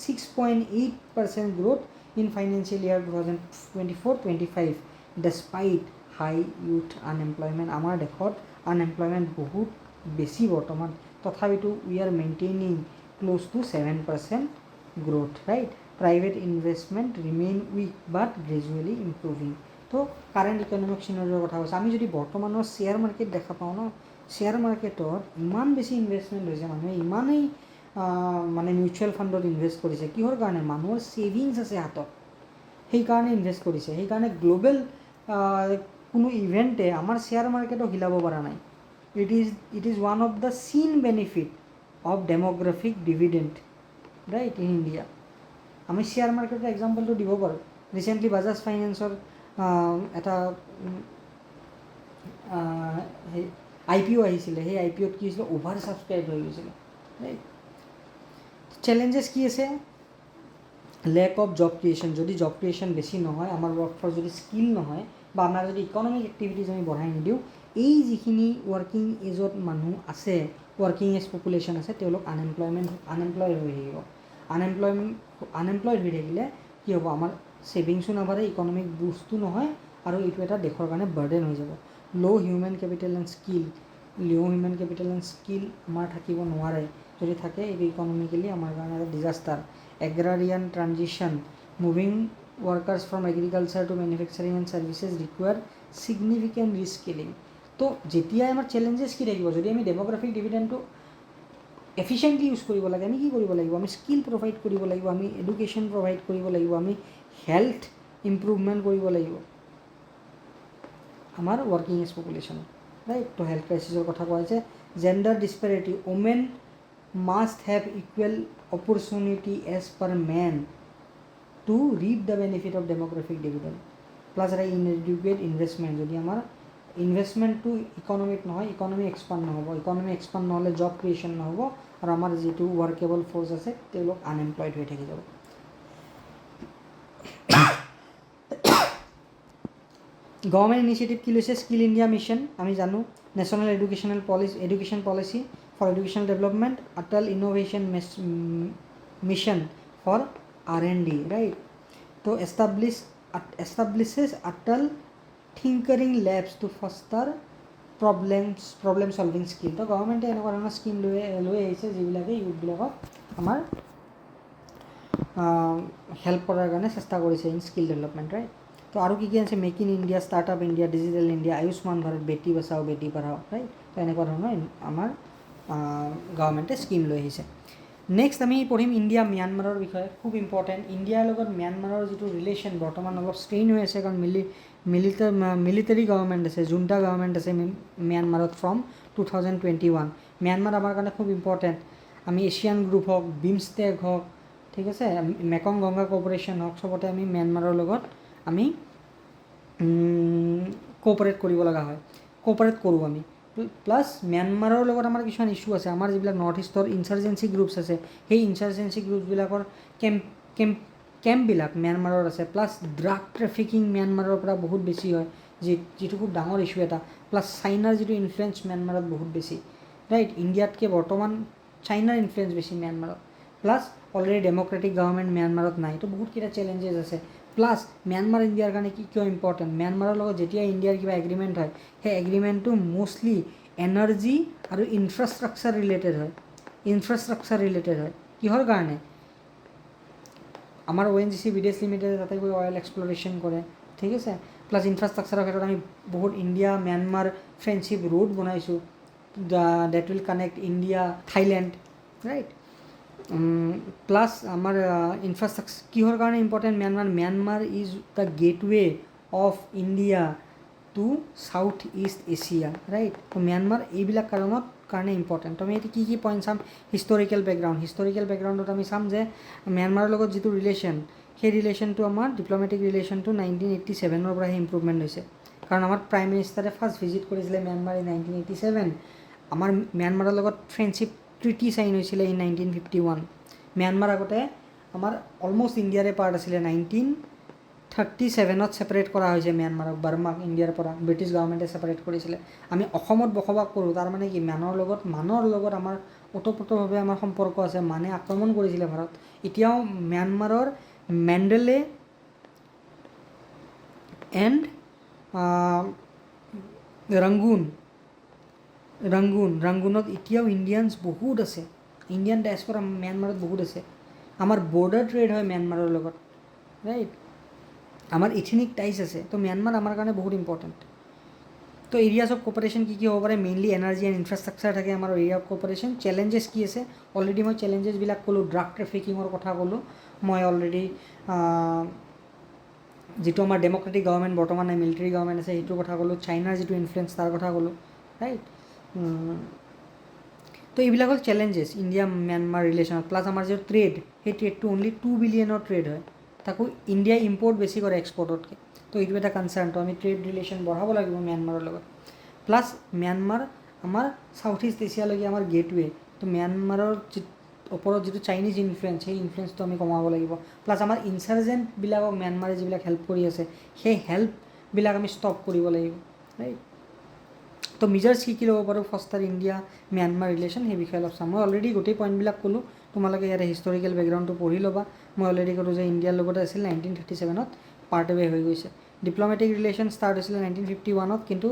6.8% growth in financial year 2024-25 despite high youth unemployment আমাৰ দেশত আনএমপ্লয়মেণ্ট বহুত বেছি বৰ্তমান তথাপিতো we are maintaining close to 7% growth right private investment remain weak but gradually improving তো কাৰেণ্ট ইকনমিক চিনাৰিৰ কথা কৈছে আমি যদি বৰ্তমানৰ শ্বেয়াৰ মাৰ্কেট দেখা পাওঁ ন শ্বেয়াৰ মাৰ্কেটত ইমান বেছি ইনভেষ্টমেণ্ট হৈছে মানুহে ইমানেই মানে মিউচুৱেল ফাণ্ডত ইনভেষ্ট কৰিছে কিহৰ কাৰণে মানুহৰ ছেভিংছ আছে হাতত সেইকাৰণে ইনভেষ্ট কৰিছে সেইকাৰণে গ্ল'বেল কোনো ইভেণ্টে আমাৰ শ্বেয়াৰ মাৰ্কেটক হিলাব পৰা নাই it is one of the seen benefit of demographic dividend right in India আমি শ্বেয়াৰ মাৰ্কেটৰ এক্সাম্পলটো দিব পাৰোঁ ৰিচেণ্টলি বাজাজ ফাইনেন্সৰ এটা IPO আহিছিলে সেই IPOত কি হৈছিলে অভাৰ ছাবস্ক্ৰাইব হৈ গৈছিলে ৰাইট চেলেঞ্জেছ কি আছে লেক অফ জব ক্ৰিয়েশ্যন যদি জব ক্ৰিয়েশ্যন বেছি নহয় আমাৰ ৱৰ্কফৰ্চ যদি স্কিল নহয় বা আমাৰ যদি ইকনমিক এক্টিভিটিজ আমি বঢ়াই নিদিওঁ এই যিখিনি ৱৰ্কিং এজত মানুহ আছে ৱৰ্কিং এজ পপুলেশ্যন আছে তেওঁলোক আনএমপ্লয়ড হৈ থাকিব আনএমপ্লয়ড হৈ থাকিলে কি হ'ব আমাৰ ছেভিংছো নাবাঢ়ে ইকনমিক বুষ্টো নহয় আৰু এইটো এটা দেশৰ কাৰণে বাৰ্ডেন হৈ যাব ল' হিউমেন কেপিটেল এণ্ড স্কিল আমাৰ থাকিব নোৱাৰে যদি থাকে এইটো ইকনমিকেলি আমাৰ কাৰণে এটা disaster agrarian transition moving workers from agriculture to manufacturing and services require significant reskilling তো যেতিয়াই আমাৰ চেলেঞ্জেছ কি থাকিব যদি আমি ডেমোগ্ৰাফিক ডিভিডেণ্ডটো এফিচিয়েণ্টলি ইউজ কৰিব লাগে আমি কি কৰিব লাগিব আমি স্কিল প্ৰভাইড কৰিব লাগিব আমি এডুকেশ্যন প্ৰভাইড কৰিব লাগিব আমি হেল্থ ইম্প্ৰুভমেণ্ট কৰিব লাগিব আমাৰ working age population right to health ক্ৰাইচিছৰ কথা কোৱা হৈছে gender disparity women must have equal opportunity as per men to reap the benefit of demographic dividend plus এটা inadequate investment যদি আমাৰ ইনভেষ্টমেণ্টটো ইকনমিত নহয় ইকনমি এক্সপাণ্ড নহ'ব ইকনমি এক্সপাণ্ড নহ'লে জব ক্ৰিয়েশ্যন নহ'ব আৰু আমাৰ যিটো ৱৰ্কেবল ফ'ৰ্চ আছে তেওঁলোক আনএমপ্লয়ড হৈ থাকি যাব গভৰ্ণমেণ্ট ইনিচিয়েটিভ কি লৈছে স্কিল ইণ্ডিয়া মিছন আমি জানো national education policy for educational development Atal innovation mission for R&D right so establishes Atal tinkering labs to foster problem solving skill তো গভৰ্ণমেণ্টে এনেকুৱা ধৰণৰ স্কিম লৈ আহিছে যিবিলাকে ইউথবিলাকক আমাৰ হেল্প কৰাৰ কাৰণে চেষ্টা কৰিছে ইন স্কিল ডেভেলপমেণ্ট ৰাইট তো আৰু কি আছে make in India startup India digital India Ayushman Bharat Beti Bachao Beti Padhao right তো এনেকুৱা ধৰণৰ আমাৰ গভৰ্ণমেণ্টে স্কিম লৈ আহিছে নেক্সট আমি পঢ়িম ইণ্ডিয়া ম্যানমাৰৰ বিষয়ে খুব ইম্পৰ্টেণ্ট ইণ্ডিয়াৰ লগত ম্যানমাৰৰ যিটো ৰিলেশ্যন বৰ্তমান অলপ ষ্ট্ৰেইন হৈ আছে কাৰণ মিলিটাৰী গভৰ্ণমেণ্ট আছে জুণ্টা গভৰ্ণমেণ্ট আছে ম্যানমাৰত ফ্ৰম 2021 ম্যানমাৰ আমাৰ কাৰণে খুব ইম্পৰ্টেণ্ট আমি এছিয়ান গ্ৰুপ হওক বিমষ্টেক হওক ঠিক আছে মেকং গংগা কৰ্পৰেশ্যন হওক চবতে আমি ম্যানমাৰৰ লগত আমি কোঅপাৰেট কৰিব লগা হয় কোঅপাৰেট কৰোঁ আমি প্লাছ ম্যানমাৰৰ লগত আমাৰ কিছুমান ইছ্যু আছে আমাৰ যিবিলাক নৰ্থ ইষ্টৰ ইনচাৰ্জেঞ্চি গ্ৰুপছ আছে সেই ইনচাৰ্জেঞ্চি গ্ৰুপছবিলাকৰ কেম্পবিলাক ম্যানমাৰৰ আছে প্লাছ ড্ৰাগ ট্ৰেফিকিং ম্যানমাৰৰ পৰা বহুত বেছি হয় যিটো খুব ডাঙৰ ইছ্যু এটা প্লাছ চাইনাৰ যিটো ইনফ্লুৱেঞ্চ ম্যানমাৰত বহুত বেছি ৰাইট ইণ্ডিয়াতকৈ বৰ্তমান চাইনাৰ ইনফ্লুৱেঞ্চ বেছি ম্যানমাৰত প্লাছ অলৰেডি ডেম'ক্ৰেটিক গভৰ্ণমেণ্ট ম্যানমাৰত নাই। তো বহুতকেইটা চেলেঞ্জেছ আছে। প্লাছ ম্যানমাৰ ইণ্ডিয়াৰ কাৰণে কিয় ইম্পৰ্টেণ্ট, ম্যানমাৰৰ লগত যেতিয়া ইণ্ডিয়াৰ কিবা এগ্ৰিমেণ্ট হয় সেই এগ্ৰিমেণ্টটো মষ্টলি এনাৰ্জি আৰু ইনফ্ৰাষ্ট্ৰাকচাৰ ৰিলেটেড হয়। কিহৰ কাৰণে? আমাৰ ONGC বিদেশ লিমিটেডে তাতে গৈ অইল এক্সপ্লৰেশ্যন কৰে, ঠিক আছে। প্লাছ ইনফ্ৰাষ্ট্ৰাকচাৰৰ ক্ষেত্ৰত আমি বহুত ইণ্ডিয়া ম্যানমাৰ ফ্ৰেণ্ডশ্বিপ ৰোড বনাইছোঁ, that will connect India Thailand, right. Plus আমাৰ ইনফ্ৰাষ্ট্ৰাকচাৰ কিহৰ কাৰণে important, Myanmar is the gateway of India to south east Asia, right. তো ম্যানমাৰ এইবিলাক কাৰণে ইম্পৰ্টেণ্ট। আমি এতিয়া কি পইণ্ট চাম, হিষ্টৰিকেল বেকগ্ৰাউণ্ডত আমি চাম যে ম্যানমাৰৰ লগত যিটো ৰিলেশ্যন, সেই ৰিলেশ্যনটো আমাৰ ডিপ্ল'মেটিক ৰিলেশ্যনটো 1987 পৰাহে ইম্প্ৰুভমেণ্ট হৈছে। কাৰণ আমাৰ প্ৰাইম মিনিষ্টাৰে ফাৰ্ষ্ট ভিজিট কৰিছিলে ম্যানমাৰ ইন 1987। আমাৰ ম্যানমাৰৰ লগত ফ্ৰেণ্ডশ্বিপ ট্ৰিটি চাইন হৈছিলে ইন 1951। ম্যানমাৰ আগতে আমাৰ অলমষ্ট ইণ্ডিয়াৰে পাৰ্ট আছিলে। 1937 ছেপাৰেট কৰা হৈছে ম্যানমাৰক, বাৰ্মাক ইণ্ডিয়াৰ পৰা ব্ৰিটিছ গভৰ্ণমেণ্টে ছেপাৰেট কৰিছিলে। আমি অসমত বসবাস কৰোঁ, তাৰমানে কি মানৰ লগত আমাৰ ওতঃপ্ৰোতভাৱে আমাৰ সম্পৰ্ক আছে। মানে আক্ৰমণ কৰিছিলে ভাৰত। এতিয়াও ম্যানমাৰৰ মেণ্ডেলে এণ্ড ৰাংগুনত এতিয়াও ইণ্ডিয়ানছ বহুত আছে। ইণ্ডিয়ান ডায়াস্পৰা ম্যানমাৰত বহুত আছে। আমাৰ বৰ্ডাৰ ট্ৰেড হয় ম্যানমাৰৰ লগত, ৰাইট। আমাৰ ইথনিক টাইজ আছে। তো ম্যানমাৰ আমাৰ কাৰণে বহুত ইম্পৰ্টেণ্ট। তো এৰিয়াজ অফ কোপাৰেশ্যন কি হ'ব পাৰে, মেইনলি এনাৰ্জি এণ্ড ইনফ্ৰাষ্ট্ৰাকচাৰ থাকে আমাৰ এৰিয়া অফ কোপাৰেশ্যন। চেলেঞ্জেছ কি আছে, অলৰেডি মই চেলেঞ্জেছবিলাক ক'লোঁ। ড্ৰাগ ট্ৰেফিকিঙৰ কথা ক'লোঁ মই অলৰেডি। যিটো আমাৰ ডেম'ক্ৰেটিক গভৰ্ণমেণ্ট বৰ্তমান নাই, মিলিটাৰী গভৰ্ণমেণ্ট আছে, সেইটোৰ কথা ক'লোঁ। চাইনাৰ যিটো ইনফ্লুৱেঞ্চ তাৰ কথা ক'লোঁ, ৰাইট। তো এইবিলাক হ'ল চেলেঞ্জেছ ইণ্ডিয়া ম্যানমাৰ ৰিলেশ্যনত। প্লাছ আমাৰ যিটো ট্ৰেড, সেই ট্ৰেডটো অনলি 2 বিলিয়নৰ ট্ৰেড হয়। তাকো ইণ্ডিয়াই ইম্পৰ্ট বেছি কৰে এক্সপৰ্টতকৈ। তো এইটো এটা কনচাৰ্ণ। তো আমি ট্ৰেড ৰিলেশ্যন বঢ়াব লাগিব ম্যানমাৰৰ লগত। প্লাছ ম্যানমাৰ আমাৰ সাউথ ইষ্ট এছিয়ালৈকে আমাৰ গেটৱে। তো ম্যানমাৰৰ ওপৰত যিটো চাইনিজ ইনফ্লুৱেঞ্চ, সেই ইনফ্লুৱেঞ্চটো আমি কমাব লাগিব। প্লাছ আমাৰ ইনচাৰ্জেণ্টবিলাকক ম্যানমাৰে যিবিলাক হেল্প কৰি আছে, সেই হেল্পবিলাক আমি ষ্টপ কৰিব লাগিব, ৰাইট। তো মেজাৰ্ছ কি ল'ব পাৰোঁ ফষ্টাৰ ইণ্ডিয়া ম্যানমাৰ ৰিলেশ্যন, সেই বিষয়ে অলপ চাম। মই অলৰেডি গোটেই পইণ্টবিলাক ক'লোঁ, তোমালোকে ইয়াতে হিষ্টৰিকেল বেকগ্ৰাউণ্ডটো পঢ়ি ল'বা। মই অলৰেডি ক'লোঁ যে ইণ্ডিয়াৰ লগত আছিল 1937 পাৰ্ট এৱে হৈ গৈছে। ডিপ্ল'মেটিক ৰিলেশ্যন ষ্টাৰ্ট হৈছিলে 1951, কিন্তু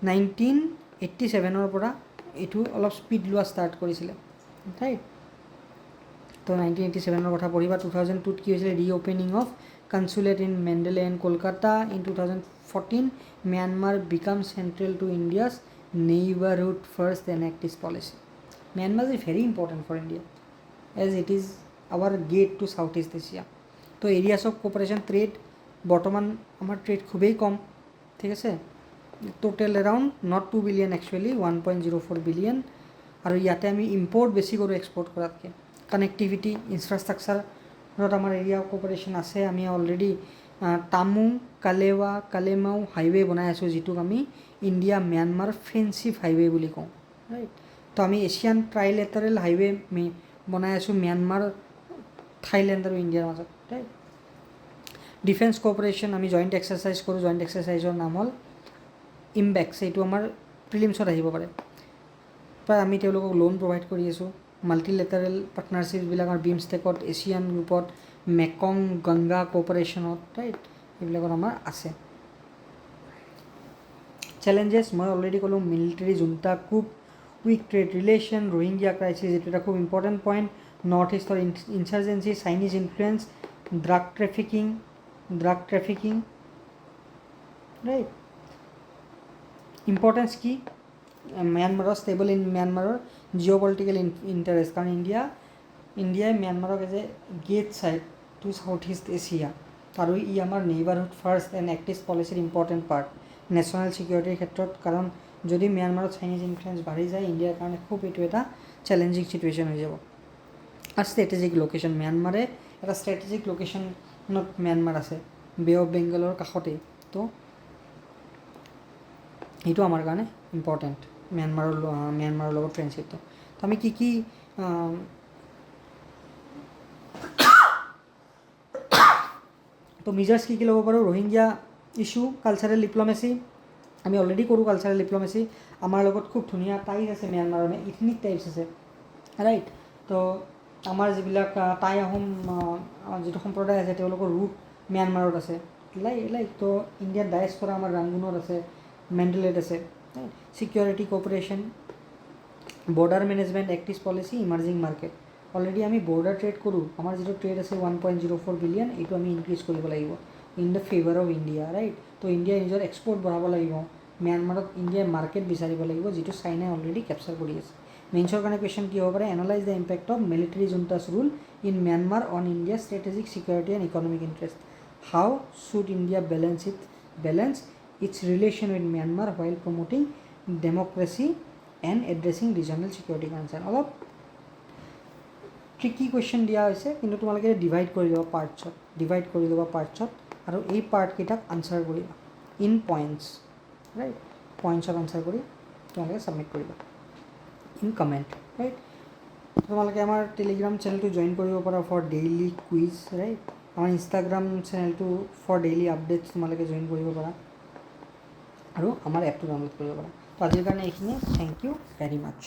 1987 পৰা এইটো অলপ স্পীড লোৱা ষ্টাৰ্ট কৰিছিলে, ৰাইট। তো 1987 কথা পঢ়িবা। 2002 কি হৈছিলে, reopening of consulate in Mandalay and Kolkata. In 2014 Myanmar became central to India's neighbourhood first and act is policy. Myanmar is very important for India as it is our gate to south east Asia. Two areas of cooperation trade, বৰ্তমান আমাৰ trade খুবেই কম, ঠিক আছে। Total around not 2 billion, actually 1.04 billion. আৰু ইয়াতে আমি import বেছি কৰোঁ এক্সপৰ্ট কৰাতকৈ। কানেক্টিভিটি ইনফ্ৰাষ্ট্ৰাকচাৰত আমাৰ এৰিয়া অফ কোপাৰেশ্যন আছে। আমি অলৰেডি টামু কালেমাও হাইৱে বনাই আছোঁ, যিটোক আমি ইণ্ডিয়া ম্যানমাৰ ফ্ৰেণ্ডশ্বিপ হাইৱে বুলি কওঁ, ৰাইট। তো আমি এছিয়ান ট্ৰাইলেটাৰেল হাইৱে বনাই আছোঁ ম্যানমাৰ, থাইলেণ্ড আৰু ইণ্ডিয়াৰ মাজত, ৰাইট। ডিফেন্স কোঅপাৰেশ্যন আমি জইণ্ট এক্সাৰচাইজ কৰোঁ। জইণ্ট এক্সাৰচাইজৰ নাম হ'ল এমবেক। এইটো আমাৰ প্ৰিলিমছত আহিব পাৰে। প্ৰায় আমি তেওঁলোকক লোন প্ৰভাইড কৰি আছোঁ। মাল্টিলেটাৰেল পাৰ্টনাৰশ্বিপবিলাক আমাৰ বিমষ্টেকত, এছিয়ান গ্ৰুপত, মেকং গংগা কোঅপাৰেশ্যনত, ৰাইট, এইবিলাকত আমাৰ আছে। চেলেঞ্জেছ মই অলৰেডি ক'লোঁ, military junta coup, weak trade relation, Rohingya crisis, এইটো এটা খুব ইম্পৰ্টেণ্ট পইণ্ট। নৰ্থ ইষ্টৰ insurgency, Chinese influence, drug trafficking, right. Importance কি, ম্যানমাৰৰ ষ্টেবল ইন ম্যানমাৰৰ জিঅ' পলিটিকেল ইণ্টাৰেষ্ট। কাৰণ ইণ্ডিয়াই ম্যানমাৰক as a gate side to south east Asia, আৰু ই আমাৰ neighbourhood first and act is পলিচিৰ ইম্পৰ্টেণ্ট পাৰ্ট নেশ্যনেল ছিকিউৰিটিৰ ক্ষেত্ৰত। কাৰণ যদি ম্যানমাৰত চাইনিজ ইনফ্লুৱেঞ্চ বাঢ়ি যায়, ইণ্ডিয়াৰ কাৰণে খুব এইটো এটা চেলেঞ্জিং চিটুৱেশ্যন হৈ যাব। আৰু ষ্ট্ৰেটেজিক লোকেশ্যন, ম্যানমাৰে এটা ষ্ট্ৰেটেজিক লোকেশ্যনত ম্যানমাৰ আছে, বে অফ বেংগলৰ কাষতেই। তো এইটো আমাৰ কাৰণে ইম্পৰ্টেণ্ট ম্যানমাৰৰ লগত ফ্ৰেণ্ডশ্বিপটো। তো আমি কি তো মেজাৰ্ছ কি ল'ব পাৰোঁ, ৰোহিংগীয়া ইছ্যু, কালচাৰেল ডিপ্ল'মেচি আমি অলৰেডি কৰোঁ। কালচাৰেল ডিপ্ল'মেচি আমাৰ লগত খুব ধুনীয়া টাইজ আছে ম্যানমাৰৰ, ইথনিক টাইজ আছে, ৰাইট। তো আমাৰ যিবিলাক টাই আহোম যিটো সম্প্ৰদায় আছে তেওঁলোকৰ ৰুট ম্যানমাৰত আছে, লাইক তো ইণ্ডিয়ান ডায়েস্পৰা আমাৰ ৰাংগুনত আছে, মেণ্ডেলেট আছে। Security cooperation, border management, act east policy, emerging market. Already আমি বৰ্ডাৰ ট্ৰেড কৰোঁ, আমাৰ যিটো ট্ৰেড আছে 1.04 বিলিয়ন, এইটো আমি ইনক্ৰিজ কৰিব লাগিব in the favour of India, right. তো ইণ্ডিয়াই নিজৰ এক্সপৰ্ট বঢ়াব লাগিব, ম্যানমাৰত ইণ্ডিয়াই মাৰ্কেট বিচাৰিব লাগিব, যিটো চাইনাই অলৰেডি কেপচাৰ কৰি আছে। মেইনছৰ কাৰণে কুৱেশ্যন কি হ'ব পাৰে, analyse the impact of military junta's rule in Myanmar on India strategic security and economic interest. How should India balance its relation with Myanmar while promoting democracy and addressing regional security concern। অলপ tricky question দিয়া হৈছে, কিন্তু তোমালোকে divide কৰি ল'বা পাৰ্টছত, আৰু এই পাৰ্টকেইটাক answer কৰিবা ইন পইণ্টছ, ৰাইট। পইণ্টছত আনচাৰ কৰি তোমালোকে ছাবমিট কৰিবা ইন কমেণ্ট, ৰাইট। তোমালোকে আমাৰ টেলিগ্ৰাম চেনেলটো জইন কৰিব পাৰা ফৰ ডেইলি কুইজ, ৰাইট। আমাৰ ইনষ্টাগ্ৰাম চেনেলটো ফৰ ডেইলি আপডেটছ তোমালোকে জইন কৰিব পাৰা, আৰু আমাৰ এপটো ডাউনলোড কৰিব পাৰা। তো আজিৰ কাৰণে এইখিনিয়ে, থেংক ইউ ভেৰি মাছ।